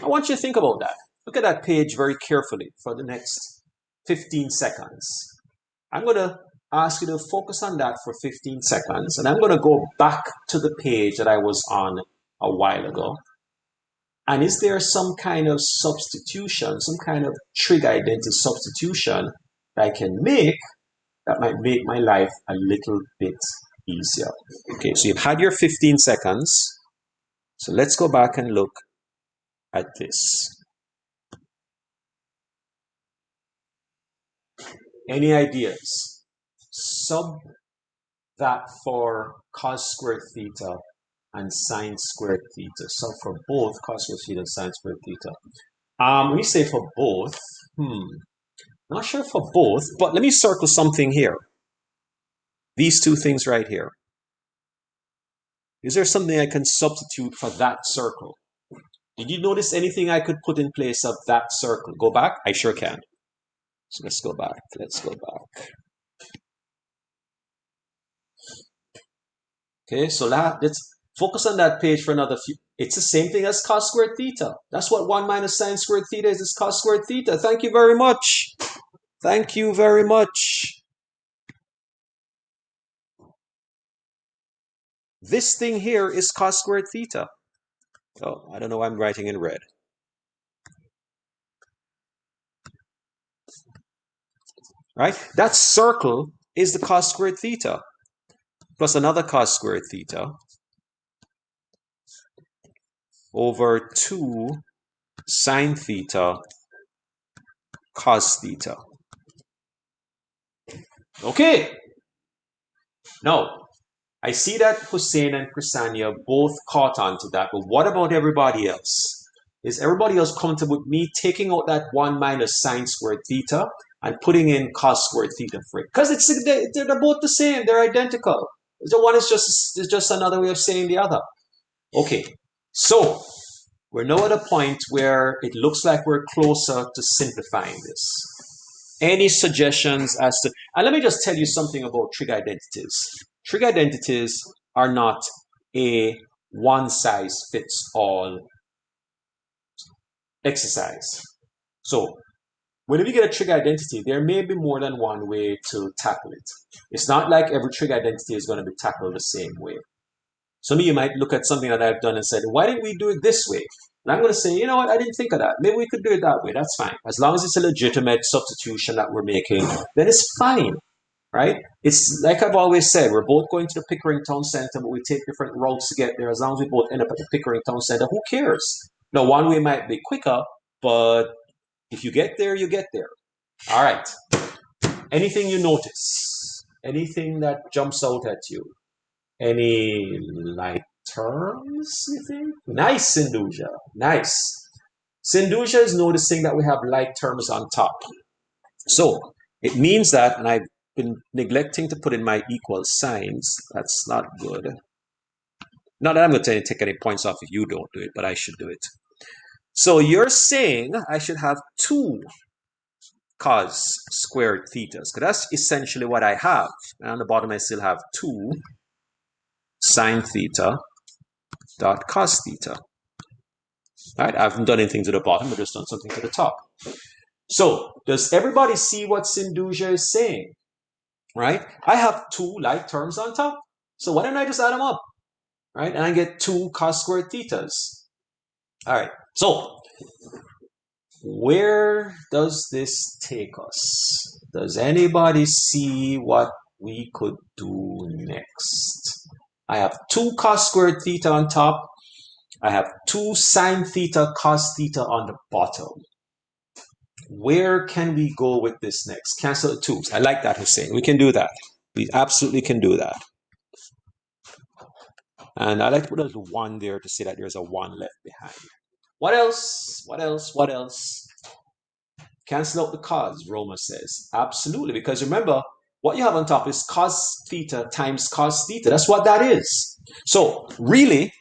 A: I want you to think about that. Look at that page very carefully for the next 15 seconds. I'm going to ask you to focus on that for 15 seconds, and I'm going to go back to the page that I was on a while ago. And is there some kind of substitution, some kind of trig identity substitution that I can make that might make my life a little bit easier? Okay, so you've had your 15 seconds. So let's go back and look at this. Any ideas? Sub that for cos squared theta and sine squared theta. So for both cos squared theta and sine squared theta. When you say for both, not sure for both, but let me circle something here. These two things right here. Is there something I can substitute for that circle? Did you notice anything I could put in place of that circle? Go back? I sure can. So let's go back. Let's go back. Okay, so let's Focus on that page for another few. It's the same thing as cos squared theta. That's what 1 minus sine squared theta is cos squared theta. Thank you very much. Thank you very much. This thing here is cos squared theta. Oh, I don't know why I'm writing in red. Right? That circle is the cos squared theta plus another cos squared theta over 2 sine theta cos theta. Okay. Now, I see that Hussein and Krisania both caught on to that, but what about everybody else? Is everybody else comfortable with me taking out that 1 minus sine squared theta and putting in cos squared theta for it? Because they're both the same, they're identical. The one is just another way of saying the other. Okay, so we're now at a point where it looks like we're closer to simplifying this. Any suggestions as to, and let me just tell you something about trig identities. Trig identities are not a one size fits all exercise. So whenever you get a trig identity, there may be more than one way to tackle it. It's not like every trig identity is going to be tackled the same way. Some of you might look at something that I've done and said, why didn't we do it this way? And I'm going to say, you know what, I didn't think of that. Maybe we could do it that way. That's fine. As long as it's a legitimate substitution that we're making, then it's fine, right? It's like I've always said, we're both going to the Pickering Town Center, but we take different routes to get there. As long as we both end up at the Pickering Town Center, who cares? Now, one way might be quicker, but if you get there, you get there. All right. Anything you notice? Anything that jumps out at you? Any light terms, you think? Nice, Sinduja. Nice. Sinduja is noticing that we have like terms on top. So it means that, and I've been neglecting to put in my equal signs. That's not good. Not that I'm going to take any points off if you don't do it, but I should do it. So you're saying I should have 2 cos squared thetas, because that's essentially what I have. And on the bottom, I still have 2 sine theta dot cos theta. Right? I haven't done anything to the bottom, I've just done something to the top. So, does everybody see what Sinduja is saying? Right? I have 2 like terms on top. So why don't I just add them up? Right? And I get 2 cos squared thetas. All right. So, where does this take us? Does anybody see what we could do next? I have 2 cos squared theta on top. I have 2 sine theta cos theta on the bottom. Where can we go with this next? Cancel the 2's. I like that, Hussein. We can do that. We absolutely can do that. And I like to put a little 1 there to say that there's a 1 left behind. What else? What else? What else? Cancel out the cos, Roma says. Absolutely, because remember, what you have on top is cos theta times cos theta. That's what that is. So really,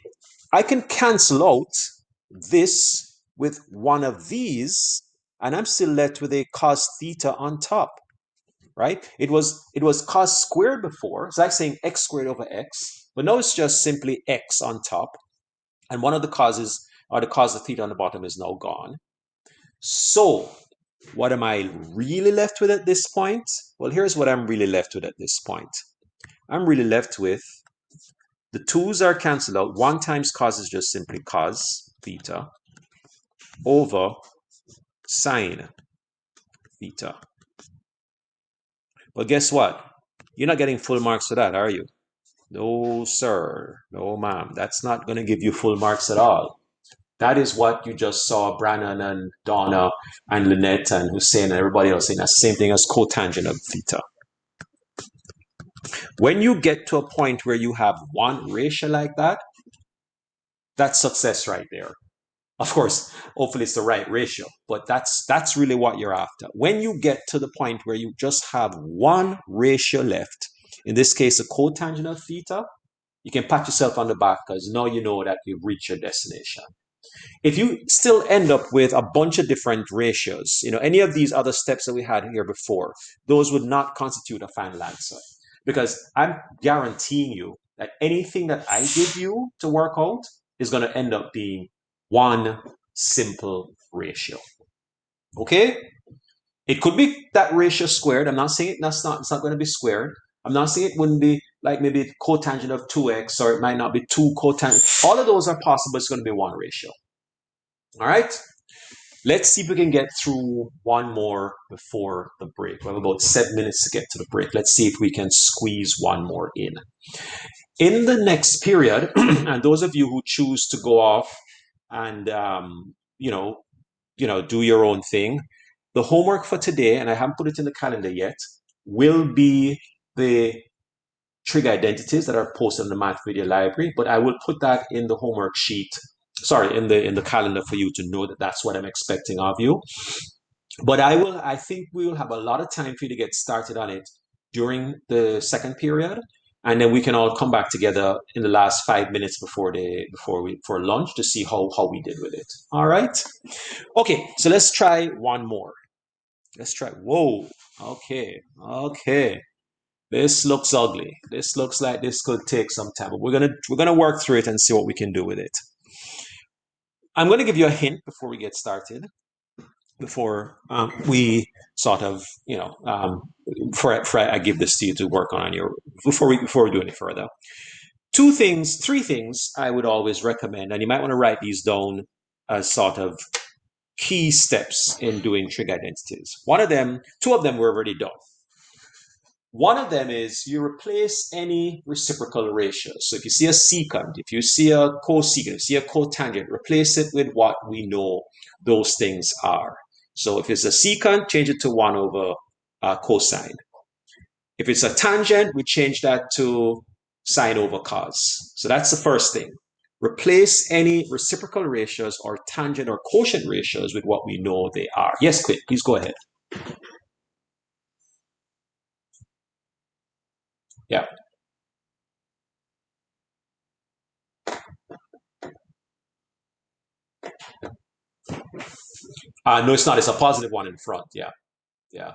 A: I can cancel out this with one of these, and I'm still left with a cos theta on top, right? It was cos squared before. It's like saying x squared over x, but now it's just simply x on top, and one of the causes, or the cos of theta on the bottom, is now gone. So what am I really left with at this point? Well, here's what I'm really left with at this point. I'm really left with the 2's are cancelled out. 1 times cos is just simply cos theta over sine theta. But guess what? You're not getting full marks for that, are you? No, sir. No, ma'am. That's not going to give you full marks at all. That is what you just saw Brannon and Donna and Lynette and Hussein and everybody else saying. That's the same thing as cotangent of theta. When you get to a point where you have one ratio like that, that's success right there. Of course, hopefully it's the right ratio, but that's really what you're after. When you get to the point where you just have one ratio left, in this case, a cotangent of theta, you can pat yourself on the back because now you know that you've reached your destination. If you still end up with a bunch of different ratios, any of these other steps that we had here before, those would not constitute a final answer. Because I'm guaranteeing you that anything that I give you to work out is going to end up being one simple ratio. Okay? It could be that ratio squared. I'm not saying it's not going to be squared. I'm not saying it wouldn't be like maybe cotangent of 2x, or it might not be 2 cotangent. All of those are possible. It's going to be one ratio. All right? Let's see if we can get through one more before the break. We have about 7 minutes to get to the break. Let's see if we can squeeze one more in. In the next period, and those of you who choose to go off and do your own thing, the homework for today, and I haven't put it in the calendar yet, will be the trig identities that are posted in the Math Video Library, but I will put that in the homework sheet, sorry, in the calendar for you to know that that's what I'm expecting of you. But I think we will have a lot of time for you to get started on it during the second period, and then we can all come back together in the last 5 minutes before lunch to see how we did with it. All right. Okay, so let's try one more. Let's try. Whoa. Okay. This looks ugly. This looks like this could take some time, but we're gonna work through it and see what we can do with it. I'm gonna give you a hint before we get started. Before we sort of, before I give this to you to work on your before we do any further. Three things I would always recommend, and you might want to write these down as sort of key steps in doing trig identities. Two of them were already done. One of them is you replace any reciprocal ratios. So if you see a secant, if you see a cosecant, if you see a cotangent, replace it with what we know those things are. So if it's a secant, change it to 1 over cosine. If it's a tangent, we change that to sine over cos. So that's the first thing. Replace any reciprocal ratios or tangent or quotient ratios with what we know they are. Yes, Quinn, please go ahead. Yeah. No, it's not. It's a positive one in front. Yeah. Yeah.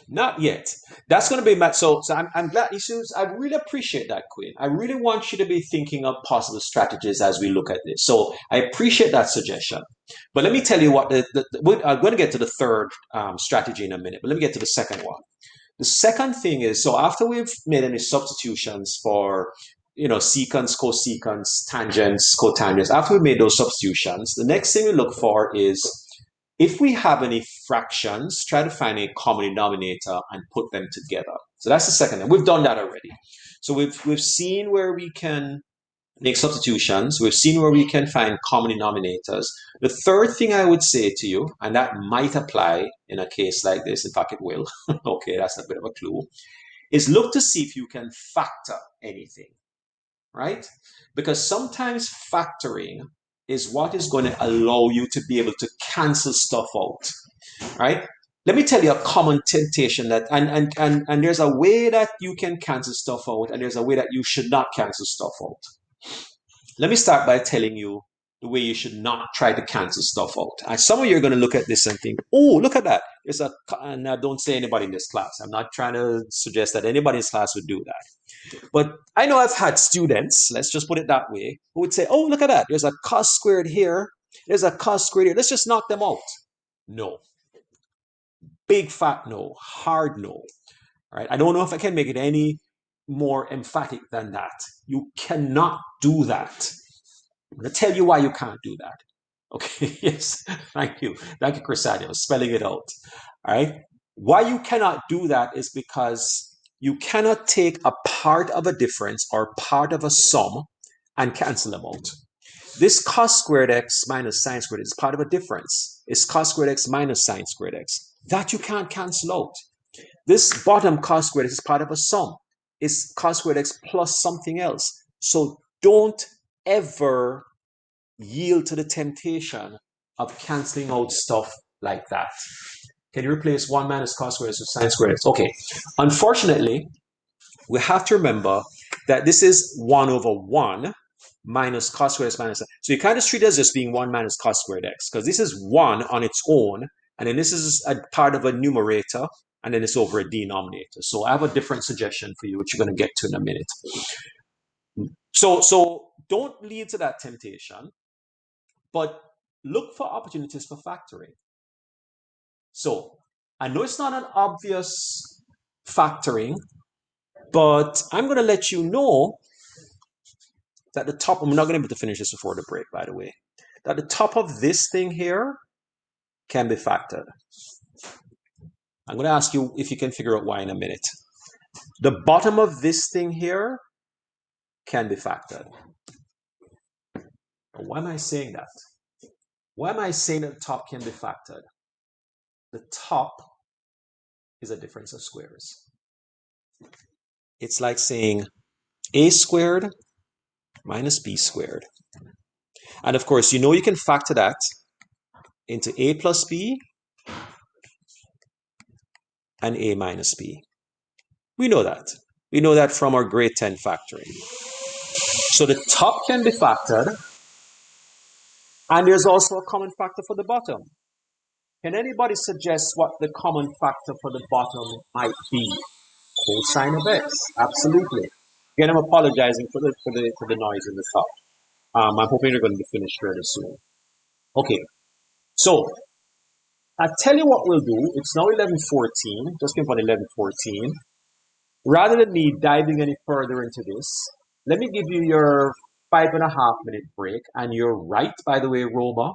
A: Not yet. That's going to be my so I'm glad issues. I really appreciate that, Queen. I really want you to be thinking of possible strategies as we look at this. So I appreciate that suggestion. But let me tell you what I'm going to get to the third strategy in a minute. But let me get to the second one. The second thing is, so after we've made any substitutions for secants, cosecants, tangents, cotangents, after we made those substitutions, the next thing we look for is if we have any fractions, try to find a common denominator and put them together. So that's the second thing. We've done that already. So we've seen where we can make substitutions. We've seen where we can find common denominators. The third thing I would say to you, and that might apply in a case like this, in fact it will, okay, that's a bit of a clue, is look to see if you can factor anything, right? Because sometimes factoring is what is going to allow you to be able to cancel stuff out, right? Let me tell you a common temptation that, and there's a way that you can cancel stuff out, and there's a way that you should not cancel stuff out. Let me start by telling you the way you should not try to cancel stuff out. And some of you are going to look at this and think, oh, look at that. And now don't say anybody in this class. I'm not trying to suggest that anybody in this class would do that. But I know I've had students, let's just put it that way, who would say, oh, look at that. There's a cos squared here. There's a cos squared here. Let's just knock them out. No. Big fat no. Hard no. All right. I don't know if I can make it any more emphatic than that. You cannot do that. I'm going to tell you why you can't do that. Okay, yes, thank you. Thank you, Crisadio, spelling it out. All right. Why you cannot do that is because you cannot take a part of a difference or part of a sum and cancel them out. This cos squared x minus sine squared is part of a difference. It's cos squared x minus sine squared x. That you can't cancel out. This bottom cos squared x is part of a sum. It's cos squared x plus something else. So don't ever yield to the temptation of canceling out stuff like that. Can you replace 1 minus cos squared x with sine squared x? Okay. Unfortunately, we have to remember that this is 1 over 1 minus cos squared x minus. So you can't just treat it as just being 1 minus cos squared x, because this is 1 on its own, and then this is a part of a numerator, and then it's over a denominator. So I have a different suggestion for you, which you're going to get to in a minute. So don't lead to that temptation, but look for opportunities for factoring. So I know it's not an obvious factoring, but I'm going to let you know that the top, I'm not going to be able to finish this before the break, by the way, that the top of this thing here can be factored. I'm going to ask you if you can figure out why in a minute. The bottom of this thing here can be factored. Why am I saying that? Why am I saying that the top can be factored? The top is a difference of squares. It's like saying a squared minus b squared. And of course, you know you can factor that into a plus b and a minus b. We know that. We know that from our grade 10 factoring. So the top can be factored, and there's also a common factor for the bottom. Can anybody suggest what the common factor for the bottom might be? Cosine of x. Absolutely. Again, I'm apologizing for the noise in the top. I'm hoping you're going to be finished really soon. Okay, so I'll tell you what we'll do. It's now 11:14. Just give on 11:14. Rather than me diving any further into this, let me give you your 5.5 minute break. And you're right, by the way, Roma.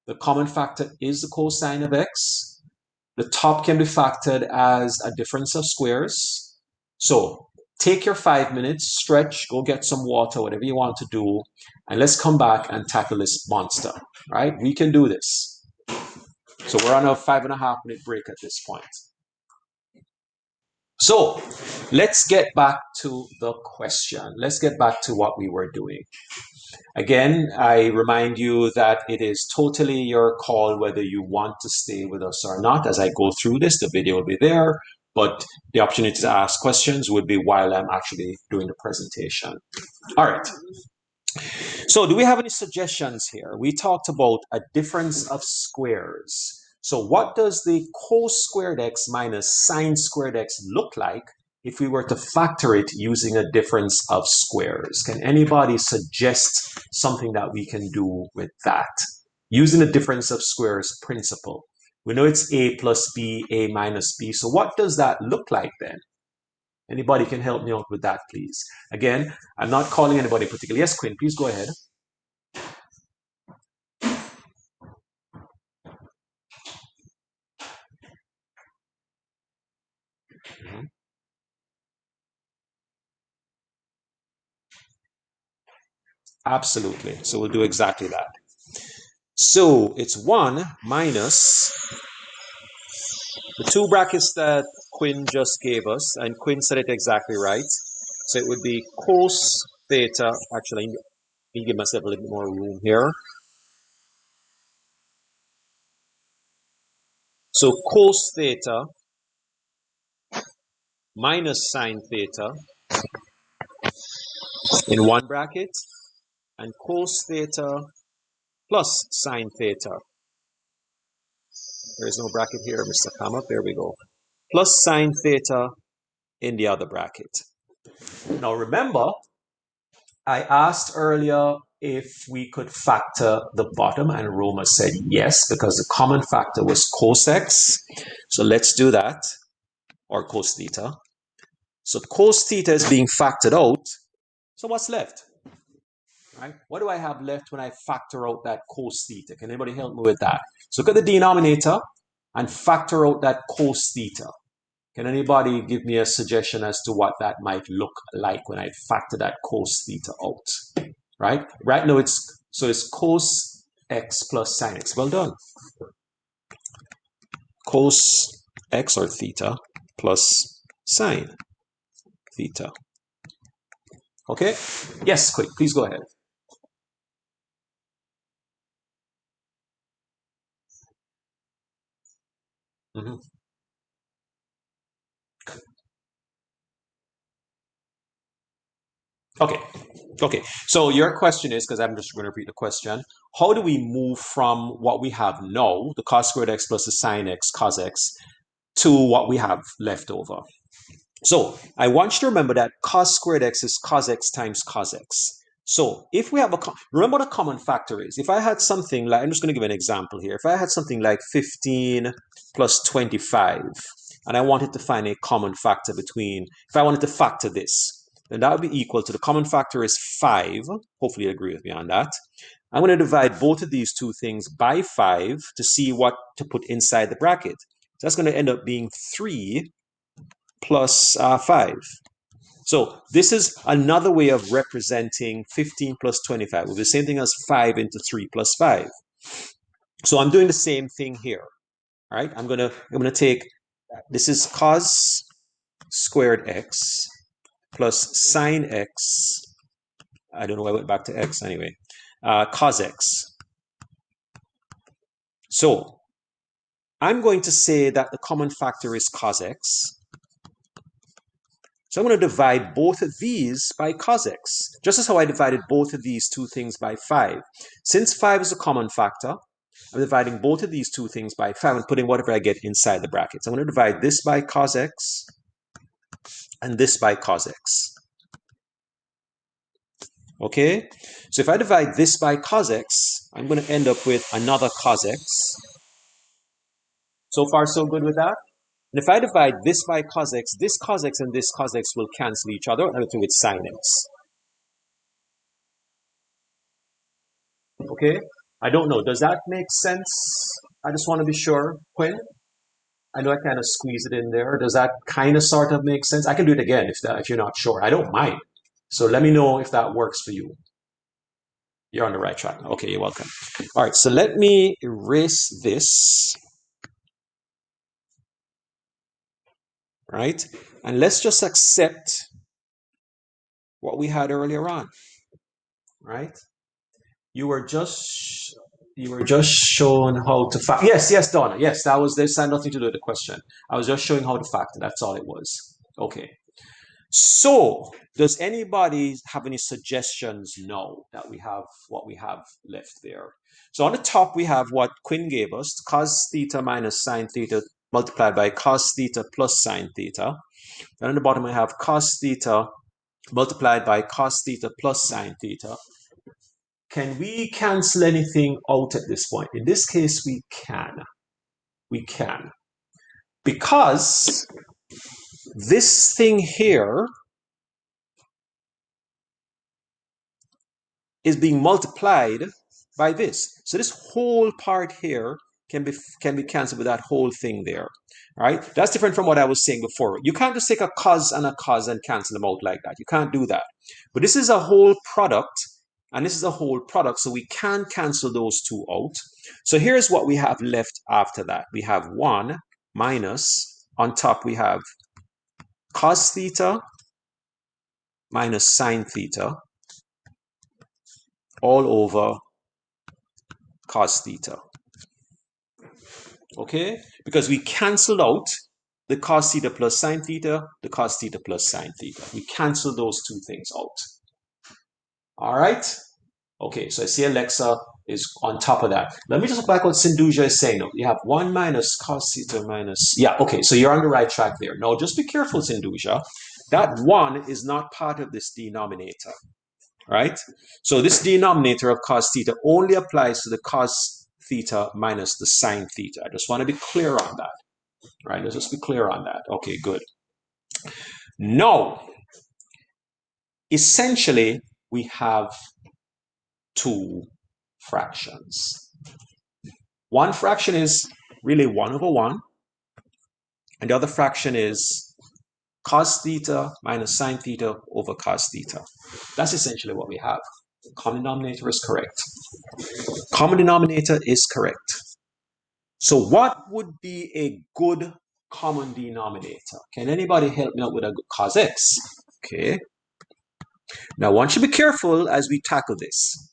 A: The common factor is the cosine of x. The top can be factored as a difference of squares. So take your 5 minutes, stretch, go get some water, whatever you want to do, and let's come back and tackle this monster, right? We can do this. So we're on a 5.5 minute break at this point. So let's get back to the question. Let's get back to what we were doing. Again, I remind you that it is totally your call whether you want to stay with us or not. As I go through this, the video will be there, but the opportunity to ask questions would be while I'm actually doing the presentation. All right. So do we have any suggestions here? We talked about a difference of squares. So what does the cos squared x minus sine squared x look like if we were to factor it using a difference of squares? Can anybody suggest something that we can do with that? Using the difference of squares principle. We know it's a plus b, a minus b. So what does that look like then? Anybody can help me out with that, please. Again, I'm not calling anybody particular. Yes, Quinn, please go ahead. Mhm. Absolutely. So we'll do exactly that. So it's 1 minus the two brackets that Quinn just gave us, and Quinn said it exactly right. So it would be cos theta. Actually, let me give myself a little bit more room here. So cos theta minus sine theta in one bracket, and cos theta plus sine theta. There is no bracket here, Mr. Kamak. There we go. Plus sine theta in the other bracket. Now remember, I asked earlier if we could factor the bottom, and Roma said yes, because the common factor was cos x. So let's do that, or cos theta. So cos theta is being factored out. So what's left? Right? What do I have left when I factor out that cos theta? Can anybody help me with that? So look at the denominator and factor out that cos theta. Can anybody give me a suggestion as to what that might look like when I factor that cos theta out? Right? Right now it's cos x plus sine x. Well done. Cos x or theta plus sine theta. Okay? Yes, quick, please go ahead. Mm-hmm. Okay. Okay, so your question is, because I'm just going to repeat the question, how do we move from what we have now, the cos squared x plus the sine x cos x, to what we have left over? So I want you to remember that cos squared x is cos x times cos x. So if we have remember what a common factor is. If I had something like, I'm just going to give an example here. If I had something like 15 plus 25, and I wanted to find a common factor between, if I wanted to factor this, then that would be equal to, the common factor is 5. Hopefully you agree with me on that. I'm going to divide both of these two things by 5 to see what to put inside the bracket. So that's going to end up being 3 plus 5. So this is another way of representing 15 plus 25. It will be the same thing as 5 into 3 plus 5. So I'm doing the same thing here. All right, I'm gonna take, this is cos squared x plus sine x. I don't know why I went back to x anyway. Cos x. So I'm going to say that the common factor is cos x. So I'm going to divide both of these by cos x, just as how I divided both of these two things by 5. Since 5 is a common factor, I'm dividing both of these two things by 5 and putting whatever I get inside the brackets. I'm going to divide this by cos x and this by cos x. Okay? So if I divide this by cos x, I'm going to end up with another cos x. So far, so good with that? And if I divide this by cos x and this cos x will cancel each other, and I'm with sin x. Okay? I don't know. Does that make sense? I just want to be sure. Quinn? I know I kind of squeeze it in there. Does that kind of sort of make sense? I can do it again if you're not sure. I don't mind. So let me know if that works for you. You're on the right track. Okay, you're welcome. All right, so let me erase this. Right? And let's just accept what we had earlier on. Right? You were just shown how to factor. Yes, Donna. Yes, that was, this had nothing to do with the question. I was just showing how to factor. That's all it was. Okay. So, does anybody have any suggestions now that we have what we have left there? So on the top we have what Quinn gave us, cos theta minus sine theta multiplied by cos theta plus sine theta. And on the bottom we have cos theta multiplied by cos theta plus sine theta. Can we cancel anything out at this point? In this case, we can. We can. Because this thing here is being multiplied by this. So this whole part here can be canceled with that whole thing there. All right? That's different from what I was saying before. You can't just take a cos and cancel them out like that. You can't do that. But this is a whole product, and this is a whole product, so we can cancel those two out. So here's what we have left after that. We have 1 minus, on top we have cos theta minus sine theta all over cos theta. Okay? Because we canceled out the cos theta plus sine theta, the cos theta plus sine theta. We cancel those two things out. All right? Okay, so I see Alexa is on top of that. Let me just look back what Sindhuja is saying. No, you have 1 minus cos theta minus... Yeah, okay, so you're on the right track there. Now, just be careful, Sindhuja. That 1 is not part of this denominator, right? So this denominator of cos theta only applies to the cos theta minus the sine theta. I just want to be clear on that, right? Let's just be clear on that. Okay, good. Now, essentially, we have two fractions. One fraction is really 1 over 1, and the other fraction is cos theta minus sine theta over cos theta. That's essentially what we have. The common denominator is correct. Common denominator is correct. So what would be a good common denominator? Can anybody help me out with a good cos x? Okay. Now I want you to be careful as we tackle this.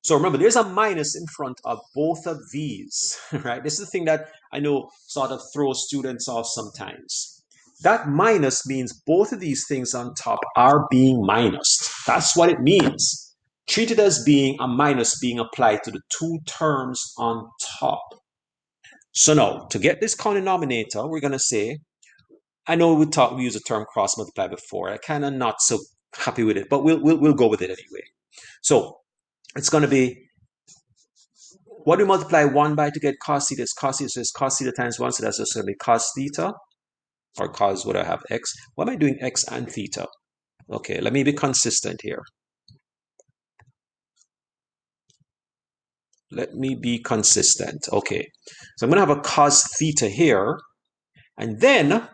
A: So remember, there's a minus in front of both of these, right? This is the thing that I know sort of throws students off sometimes. that minus means both of these things on top are being minused. That's what it means. Treated as being a minus being applied to the two terms on top. So now, to get this common denominator, we're going to say, I know we use the term cross multiply before. I kind of not so happy with it, but we'll go with it anyway. So it's going to be, what do we multiply 1 by to get cos theta? It's cos theta, so it's cos theta times 1, so that's just going to be cos theta, or cos what I have, x. Why am I doing x and theta? Okay, let me be consistent here. Let me be consistent. Okay, so I'm going to have a cos theta here, and then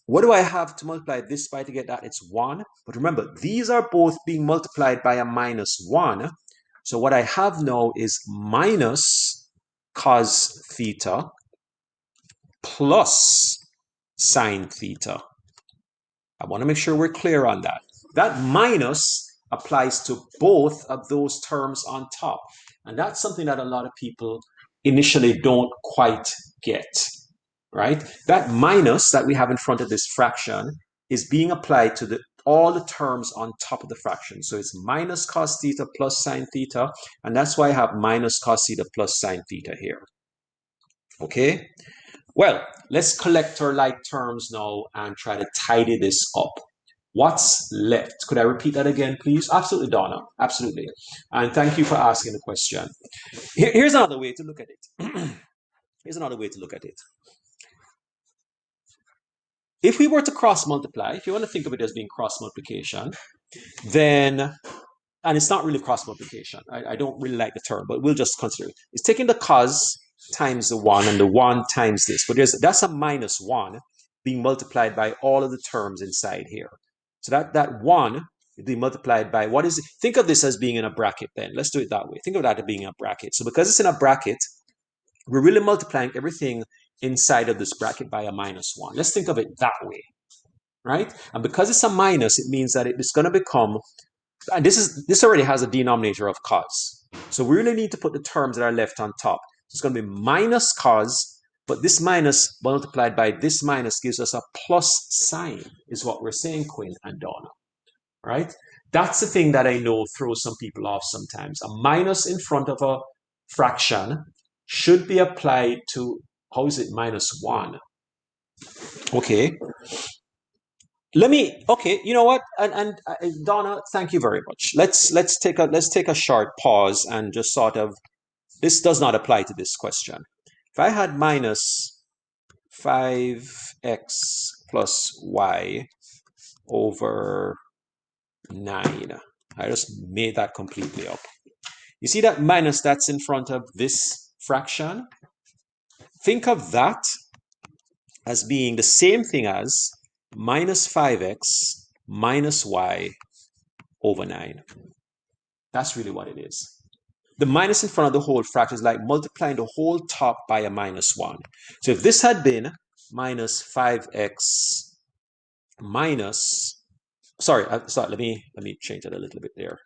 A: what do I have to multiply this by to get that? It's 1. But remember, these are both being multiplied by a minus 1. So what I have now is minus cos theta plus sine theta. I want to make sure we're clear on that. That minus applies to both of those terms on top. And that's something that a lot of people initially don't quite get, right? That minus that we have in front of this fraction is being applied to all the terms on top of the fraction. So it's minus cos theta plus sine theta, and that's why I have minus cos theta plus sine theta here. Okay? Well, let's collect our like terms now and try to tidy this up. What's left? Could I repeat that again, please? Absolutely, Donna. Absolutely. And thank you for asking the question. Here's another way to look at it. Here's another way to look at it. If we were to cross multiply, if you want to think of it as being cross multiplication, then, and it's not really cross multiplication. I don't really like the term, but we'll just consider it. It's taking the cos times the 1 and the 1 times this. But that's a minus 1 being multiplied by all of the terms inside here. So that 1 is being multiplied by, what is it? Think of this as being in a bracket then. Let's do it that way. Think of that as being a bracket. So because it's in a bracket, we're really multiplying everything inside of this bracket by a minus 1. Let's think of it that way, right? And because it's a minus, it means that it's going to become, and this already has a denominator of cos. So we really need to put the terms that are left on top. So it's going to be minus cos, but this minus multiplied by this minus gives us a plus sign, is what we're saying, Quinn and Donna, right? That's the thing that I know throws some people off sometimes. A minus in front of a fraction should be applied to, how is it minus 1? Okay. Okay, you know what? And Donna, thank you very much. Let's take a short pause and just sort of, this does not apply to this question. If I had minus 5x plus y over 9, I just made that completely up. You see that minus that's in front of this fraction? Think of that as being the same thing as minus 5x minus y over 9. That's really what it is. The minus in front of the whole fraction is like multiplying the whole top by a minus 1. So if this had been minus 5x minus, sorry, let me change it a little bit there.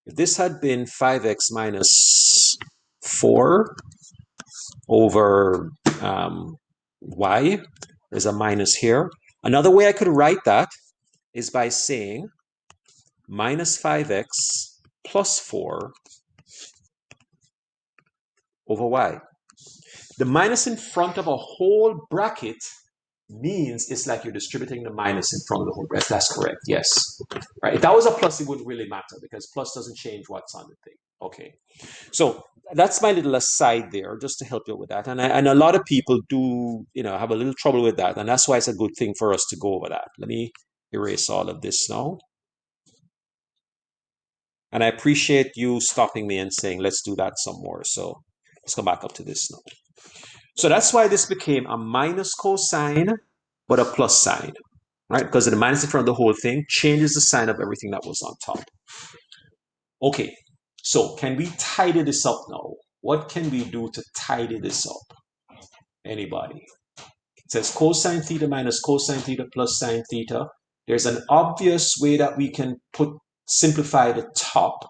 A: If this had been 5x minus 4 over y, there's a minus here. Another way I could write that is by saying minus 5x plus 4 over y. The minus in front of a whole bracket means it's like you're distributing the minus in front of the whole bracket. That's correct, yes. Right. If that was a plus, it wouldn't really matter because plus doesn't change what's on the thing. Okay. So that's my little aside there, just to help you with that. And a lot of people do, have a little trouble with that. And that's why it's a good thing for us to go over that. Let me erase all of this now. And I appreciate you stopping me and saying, let's do that some more. So let's go back up to this now. So that's why this became a minus cosine, but a plus sign, right? Because the minus in front of the whole thing changes the sign of everything that was on top. Okay, so can we tidy this up now? What can we do to tidy this up? Anybody? It says cosine theta minus cosine theta plus sine theta. There's an obvious way that we can simplify the top,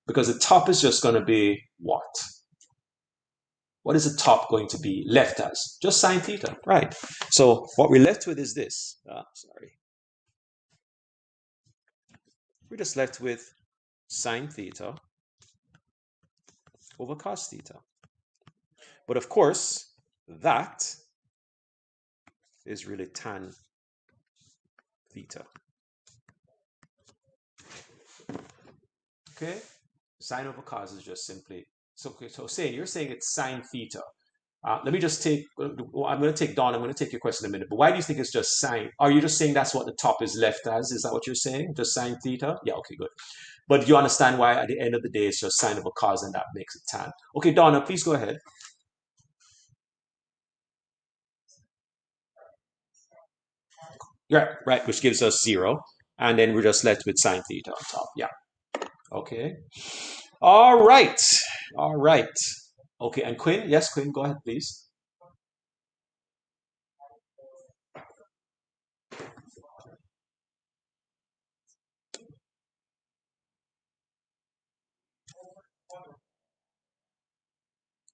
A: because the top is just going to be what? what is the top going to be left as? Just sine theta, right? So what we're left with is this. We're just left with sine theta over cos theta. But of course, that is really tan theta. Okay? Sine over cos is just simply, so you're saying it's sine theta. Let me just take, I'm going to take Don, I'm going to take your question in a minute, but why do you think it's just sine? Are you just saying that's what the top is left as? Is that what you're saying? Just sine theta? Yeah, okay, good. But you understand why at the end of the day it's just sine over cos and that makes it tan. Okay, Donna, please go ahead. Yeah, right, which gives us 0. And then we're just left with sine theta on top. Yeah. Okay. All right. All right. Okay, and Quinn? Yes, Quinn, go ahead, please.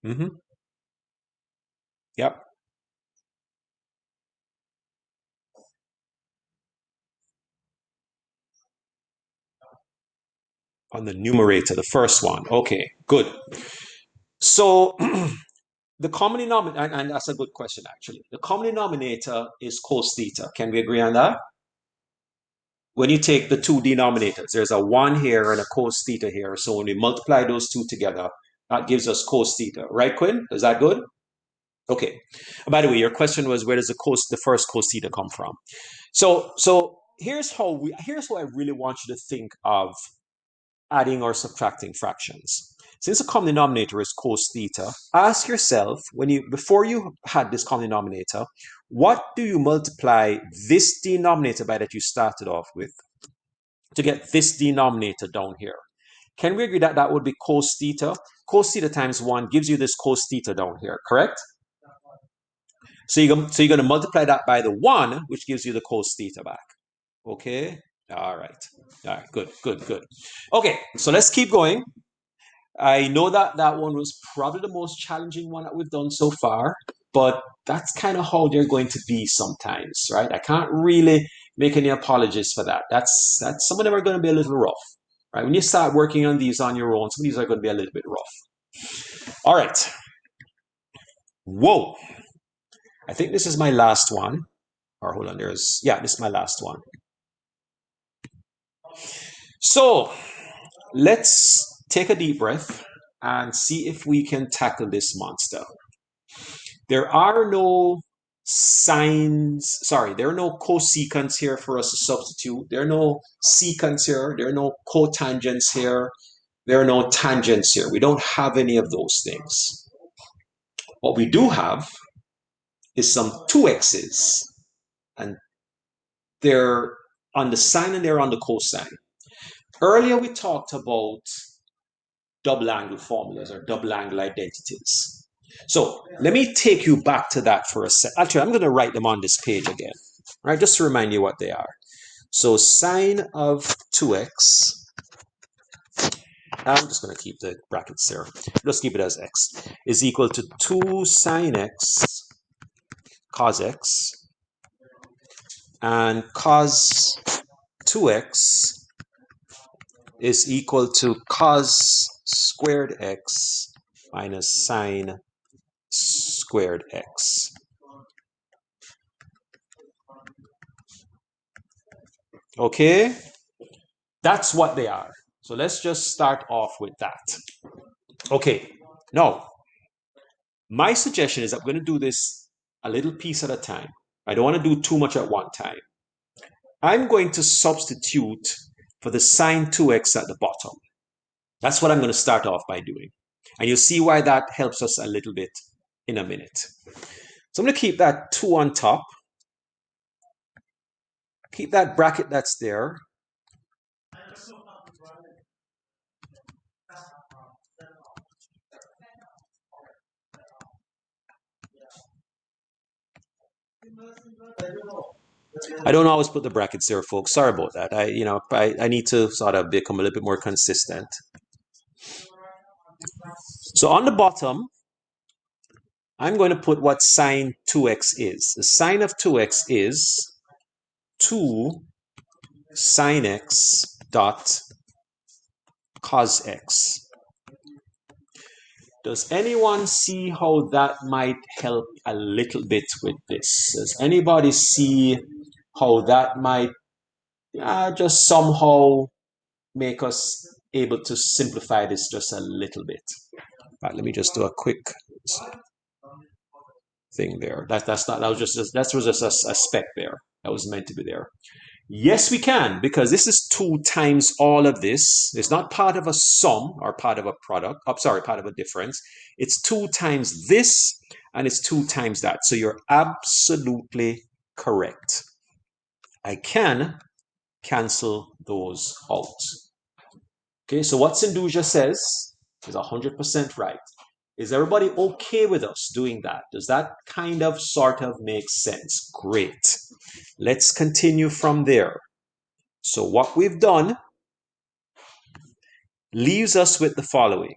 A: Mm-hmm. Yep. On the numerator, the first one. Okay, good. So the common denominator, and that's a good question actually. The common denominator is cos theta. Can we agree on that? When you take the two denominators, there's a 1 here and a cos theta here. So when we multiply those two together, that gives us cos theta. Right, Quinn? Is that good? Okay. By the way, your question was where does the first cos theta come from? So here's how I really want you to think of adding or subtracting fractions. Since the common denominator is cos theta, ask yourself before you had this common denominator, what do you multiply this denominator by that you started off with to get this denominator down here? Can we agree that that would be cos theta? Cos theta times 1 gives you this cos theta down here, correct? So you're going to multiply that by the 1, which gives you the cos theta back. Okay? All right. All right, good, good, good. Okay, so let's keep going. I know that that one was probably the most challenging one that we've done so far, but that's kind of how they're going to be sometimes, right? I can't really make any apologies for that. That's some of them are going to be a little rough, right? When you start working on these on your own, some of these are going to be a little bit rough. All right. Whoa. I think this is my last one. Or hold on, this is my last one. So let's take a deep breath and see if we can tackle this monster. There are no there are no cosecants here for us to substitute. There are no secants here. There are no cotangents here. There are no tangents here. We don't have any of those things. What we do have is some 2x's, and they're on the sine and they're on the cosine. Earlier we talked about double angle formulas or double angle identities. So let me take you back to that for a sec. Actually, I'm going to write them on this page again, right? Just to remind you what they are. So sine of 2x, I'm just going to keep the brackets there. Just keep it as x, is equal to 2 sine x cos x, and cos 2x is equal to cos squared x minus sine squared x. Okay? That's what they are. So let's just start off with that. Okay, now, my suggestion is I'm going to do this a little piece at a time. I don't want to do too much at one time. I'm going to substitute for the sine 2x at the bottom. That's what I'm going to start off by doing. And you'll see why that helps us a little bit in a minute. So I'm going to keep that 2 on top. Keep that bracket that's there. I don't always put the brackets there, folks. Sorry about that. I need to sort of become a little bit more consistent. So on the bottom, I'm going to put what sine 2x is. The sine of 2x is 2 sine x dot cos x. Does anyone see how that might help a little bit with this? Does anybody see how that might just somehow make us able to simplify this just a little bit? Right, let me just do a quick thing there. That's not, that was just a speck there. That was meant to be there. Yes, we can, because this is 2 times all of this. It's not part of a sum or part of a product. Oh, sorry, part of a difference. It's 2 times this, and it's 2 times that. So you're absolutely correct. I can cancel those out. Okay, so what Synduja says is 100% right. Is everybody okay with us doing that? Does that kind of sort of make sense? Great. Let's continue from there. So what we've done leaves us with the following.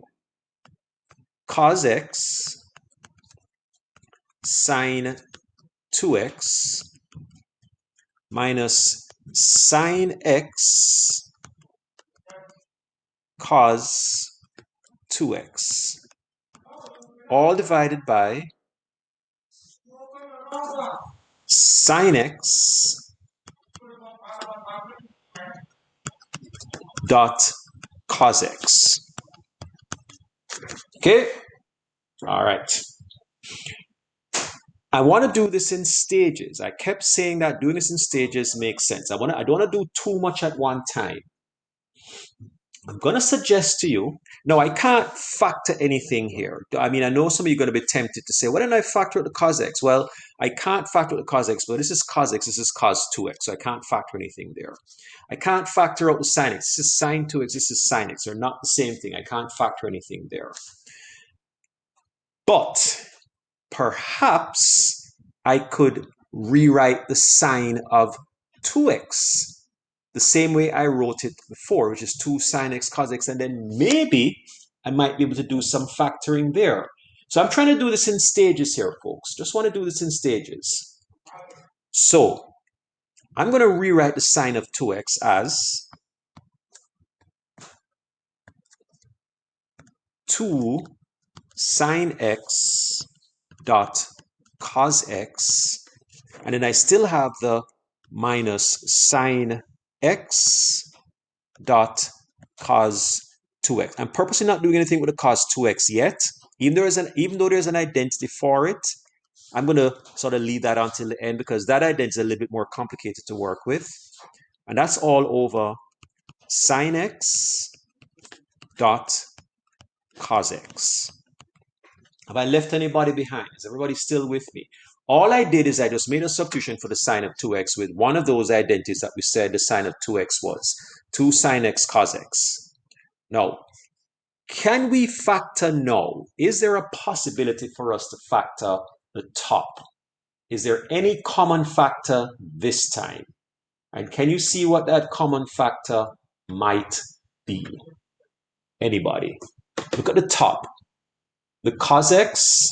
A: Cos x sine 2x minus sine x cos 2x, all divided by sine x dot cos x. Okay? All right. I want to do this in stages. I kept saying that doing this in stages makes sense. I don't want to do too much at one time. I'm going to suggest to you, no, I can't factor anything here. I mean, I know some of you are going to be tempted to say, why don't I factor out the cos x? Well, I can't factor out the cos x, but this is cos x, this is cos 2x, so I can't factor anything there. I can't factor out the sin x. This is sine 2x, this is sin x. They're not the same thing. I can't factor anything there. But perhaps I could rewrite the sine of 2x the same way I wrote it before, which is 2 sine x cos x, and then maybe I might be able to do some factoring there. So I'm trying to do this in stages here, folks. Just want to do this in stages. So I'm going to rewrite the sine of 2x as 2 sine x dot cos x, and then I still have the minus sine x dot cos 2x. I'm purposely not doing anything with the cos 2x yet. Even though there's an identity for it, I'm going to sort of leave that until the end because that identity is a little bit more complicated to work with. And that's all over sine x dot cos x. Have I left anybody behind? Is everybody still with me? All I did is I just made a substitution for the sine of 2x with one of those identities that we said the sine of 2x was 2 sine x cos x. Now, can we factor now? Is there a possibility for us to factor the top? Is there any common factor this time? And can you see what that common factor might be? Anybody? Look at the top. The cos x.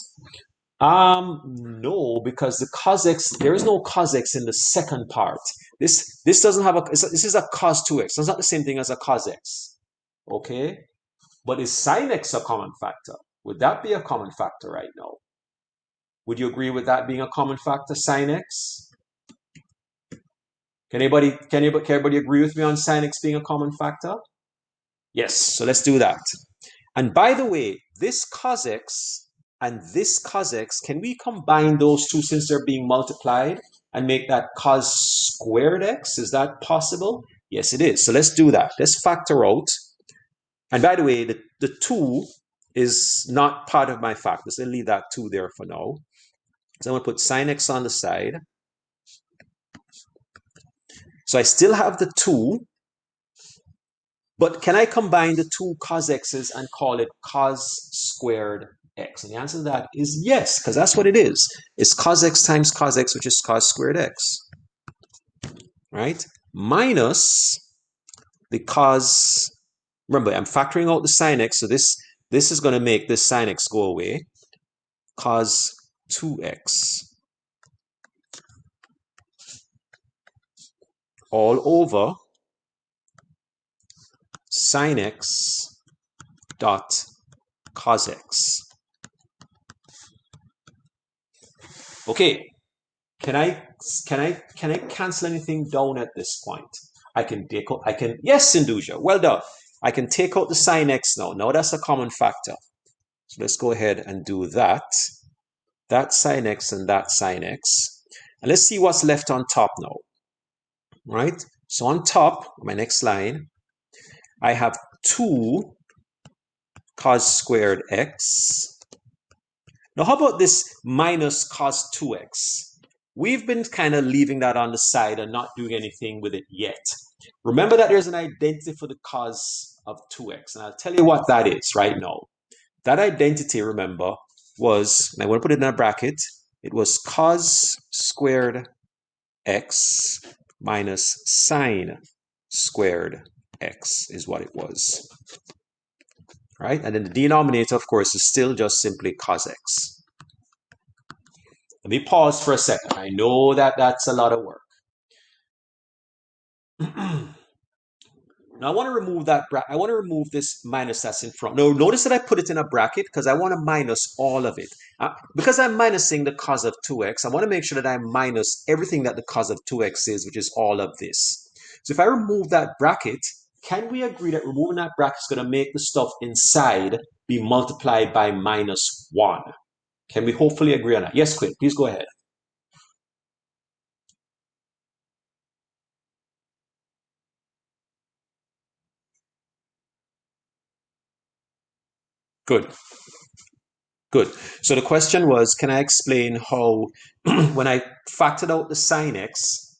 A: No, because the cos x, there is no cos x in the second part. This doesn't have this is a cos 2x. That's not the same thing as a cos x. Okay? But is sine x a common factor? Would that be a common factor right now? Would you agree with that being a common factor, sine x? Can anybody agree with me on sine x being a common factor? Yes, so let's do that. And by the way, this cos x and this cos x, can we combine those two since they're being multiplied and make that cos squared x? Is that possible? Yes, it is. So let's do that. Let's factor out. And by the way, the 2 is not part of my factors. I'll leave that 2 there for now. So I'm going to put sine x on the side. So I still have the 2, but can I combine the 2 cos x's and call it cos squared x? And the answer to that is yes, because that's what it is. It's cos x times cos x, which is cos squared x. Right? Minus the cos, remember, I'm factoring out the sine x, so this is going to make this sine x go away. Cos 2x all over sine x dot cos x. Okay, can I cancel anything down at this point? I can take out, yes, Induja, well done. I can take out the sine x now. Now that's a common factor. So let's go ahead and do that. That sine x and that sine x. And let's see what's left on top now. Right? So on top, my next line, I have 2 cos squared x. Now, how about this minus cos 2x? We've been kind of leaving that on the side and not doing anything with it yet. Remember that there's an identity for the cos of 2x, and I'll tell you what that is right now. That identity, remember, was, and I want to put it in a bracket, it was cos squared x minus sine squared x is what it was. Right? And then the denominator, of course, is still just simply cos x. Let me pause for a second. I know that that's a lot of work. Now I want to remove that I want to remove this minus that's in front. Now notice that I put it in a bracket because I want to minus all of it. Because I'm minusing the cos of 2x, I want to make sure that I minus everything that the cos of 2x is, which is all of this. So if I remove that bracket, can we agree that removing that bracket is going to make the stuff inside be multiplied by minus 1? Can we hopefully agree on that? Yes, Quinn, please go ahead. Good. Good. So the question was, can I explain how when I factored out the sine x,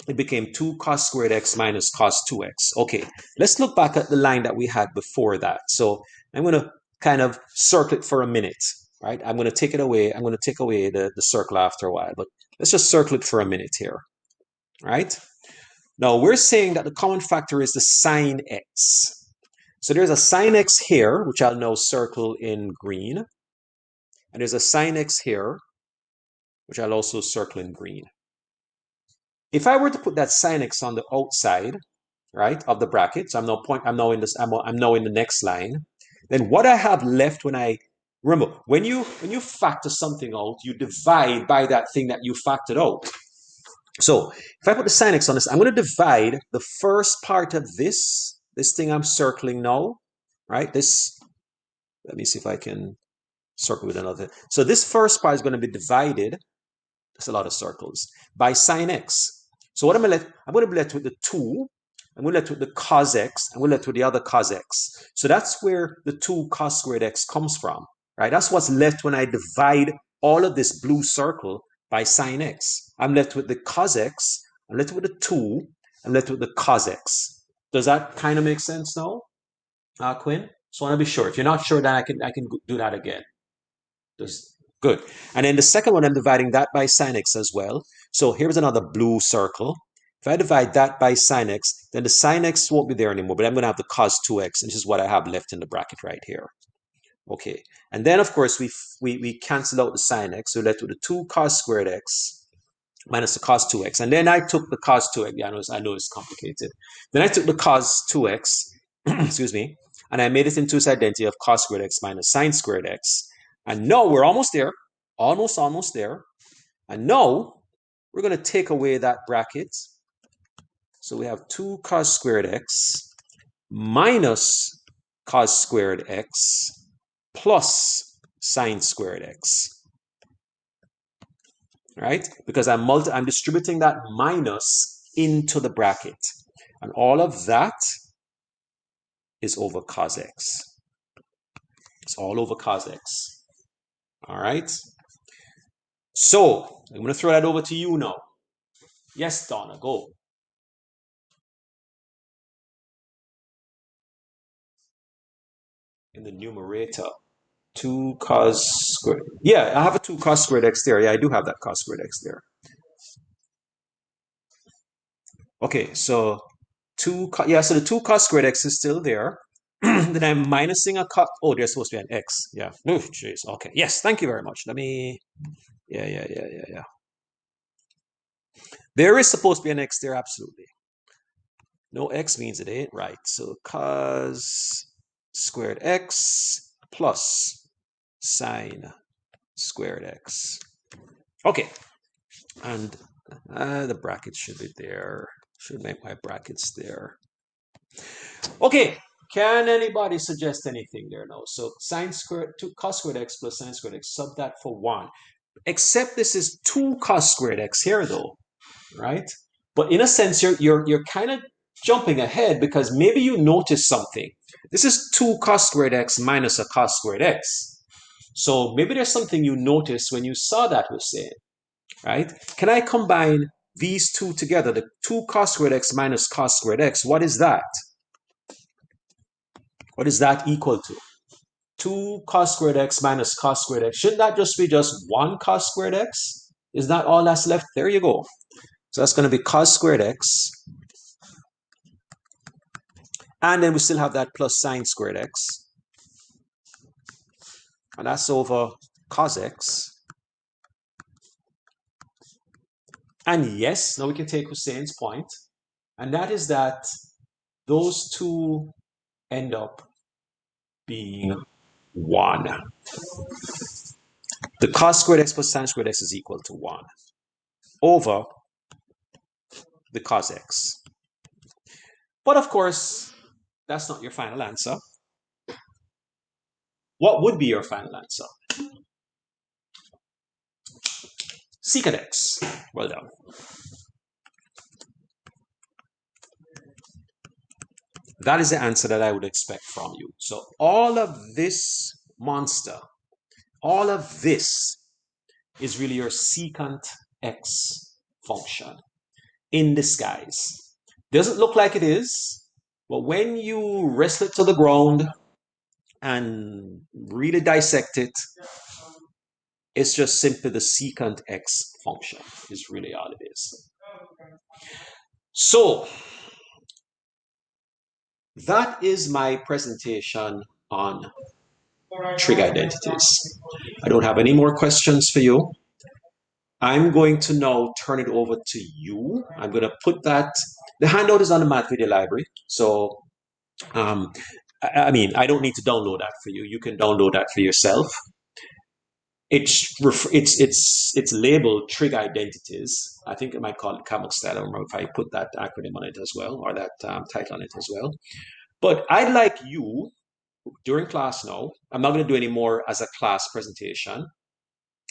A: it became 2 cos squared x minus cos 2x. Okay, let's look back at the line that we had before that. So I'm going to kind of circle it for a minute, right? I'm going to take it away. I'm going to take away the circle after a while, but let's just circle it for a minute here, right? Now we're saying that the common factor is the sine x. So there's a sine x here, which I'll now circle in green. And there's a sine x here, which I'll also circle in green. If I were to put that sine x on the outside, right, of the bracket, so I'm now in the next line, then what I have left when I remember when you factor something out, you divide by that thing that you factored out. So if I put the sine x on this, I'm going to divide the first part of this thing I'm circling now, right? This, let me see if I can circle with another. So this first part is going to be divided, that's a lot of circles, by sine x. So what I'm going to be left with the 2, I'm going to be left with the cos x, I'm going to be left with the other cos x. So that's where the 2 cos squared x comes from, right? That's what's left when I divide all of this blue circle by sine x. I'm left with the cos x, I'm left with the 2, I'm left with the cos x. Does that kind of make sense now, Quinn? So I want to be sure. If you're not sure, then I can do that again. Good. And then the second one, I'm dividing that by sine x as well. So here's another blue circle. If I divide that by sine x, then the sine x won't be there anymore, but I'm going to have the cos 2x, and this is what I have left in the bracket right here. Okay. And then, of course, we cancel out the sine x, so we're left with the 2 cos squared x minus the cos 2x. And then I took the cos 2x. Yeah, I know it's complicated. Then I took the cos 2x, excuse me, and I made it into this identity of cos squared x minus sine squared x. And now we're almost there, almost there. And now we're going to take away that bracket. So we have 2 cos squared x minus cos squared x plus sine squared x. Right? Because I'm distributing that minus into the bracket. And all of that is over cos x. It's all over cos x. All right? So I'm going to throw that over to you now. Yes, Donna, go. In the numerator, 2 cos squared. Yeah, I have a 2 cos squared x there. Yeah, I do have that cos squared x there. Okay, so so the 2 cos squared x is still there. Then I'm minusing a cos. Oh, there's supposed to be an x. Yeah. Oh, jeez. Okay. Yes. Thank you very much. Let me. Yeah. There is supposed to be an x there. Absolutely. No x means it ain't right. So cos squared x plus sine squared x. Okay. And the brackets should be there. Should make my brackets there. Okay. Can anybody suggest anything there? No. So sine squared, cos squared x plus sine squared x, sub that for 1. Except this is 2 cos squared x here, though, right? But in a sense, you're kind of jumping ahead because maybe you notice something. This is 2 cos squared x minus a cos squared x. So maybe there's something you noticed when you saw that, Hussein, right? Can I combine these two together? The 2 cos squared x minus cos squared x, what is that? What is that equal to? 2 cos squared x minus cos squared x. Shouldn't that just be just 1 cos squared x? Is that all that's left? There you go. So that's going to be cos squared x. And then we still have that plus sine squared x. And that's over cos x. And yes, now we can take Hussein's point. And that is that those two end up being 1. The cos squared x plus sine squared x is equal to 1 over the cos x. But of course, that's not your final answer. What would be your final answer? Secant x. Well done. That is the answer that I would expect from you. So all of this monster, all of this is really your secant x function in disguise. Doesn't look like it is, but when you wrestle it to the ground and really dissect it, it's just simply the secant x function is really all it is. So that is my presentation on trig identities. I don't have any more questions for you. I'm going to now turn it over to you. I'm going to put that, the handout is on the Math Video Library. So, I don't need to download that for you. You can download that for yourself. It's labeled Trig Identities. I think it might call it Comic Style. I don't remember if I put that acronym on it as well, or that title on it as well. But I'd like you, during class now, I'm not going to do any more as a class presentation.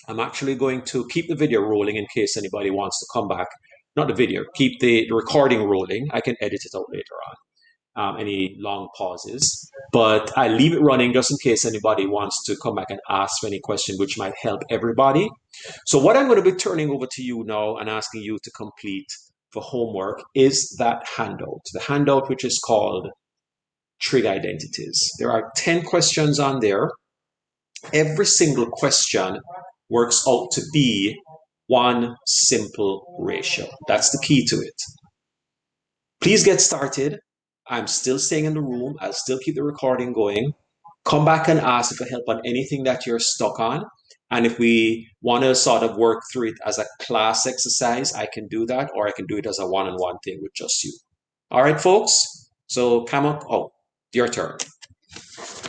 A: I'm actually going to keep the video rolling in case anybody wants to come back. Not the video, keep the recording rolling. I can edit it out later on, any long pauses. But I leave it running just in case anybody wants to come back and ask for any question, which might help everybody. So what I'm going to be turning over to you now and asking you to complete for homework is that handout. The handout which is called Trig Identities. There are 10 questions on there. Every single question works out to be one simple ratio. That's the key to it. Please get started. I'm still staying in the room. I'll still keep the recording going. Come back and ask for help on anything that you're stuck on. And if we want to sort of work through it as a class exercise, I can do that, or I can do it as a one-on-one thing with just you. All right, folks? So, Kamak, your turn.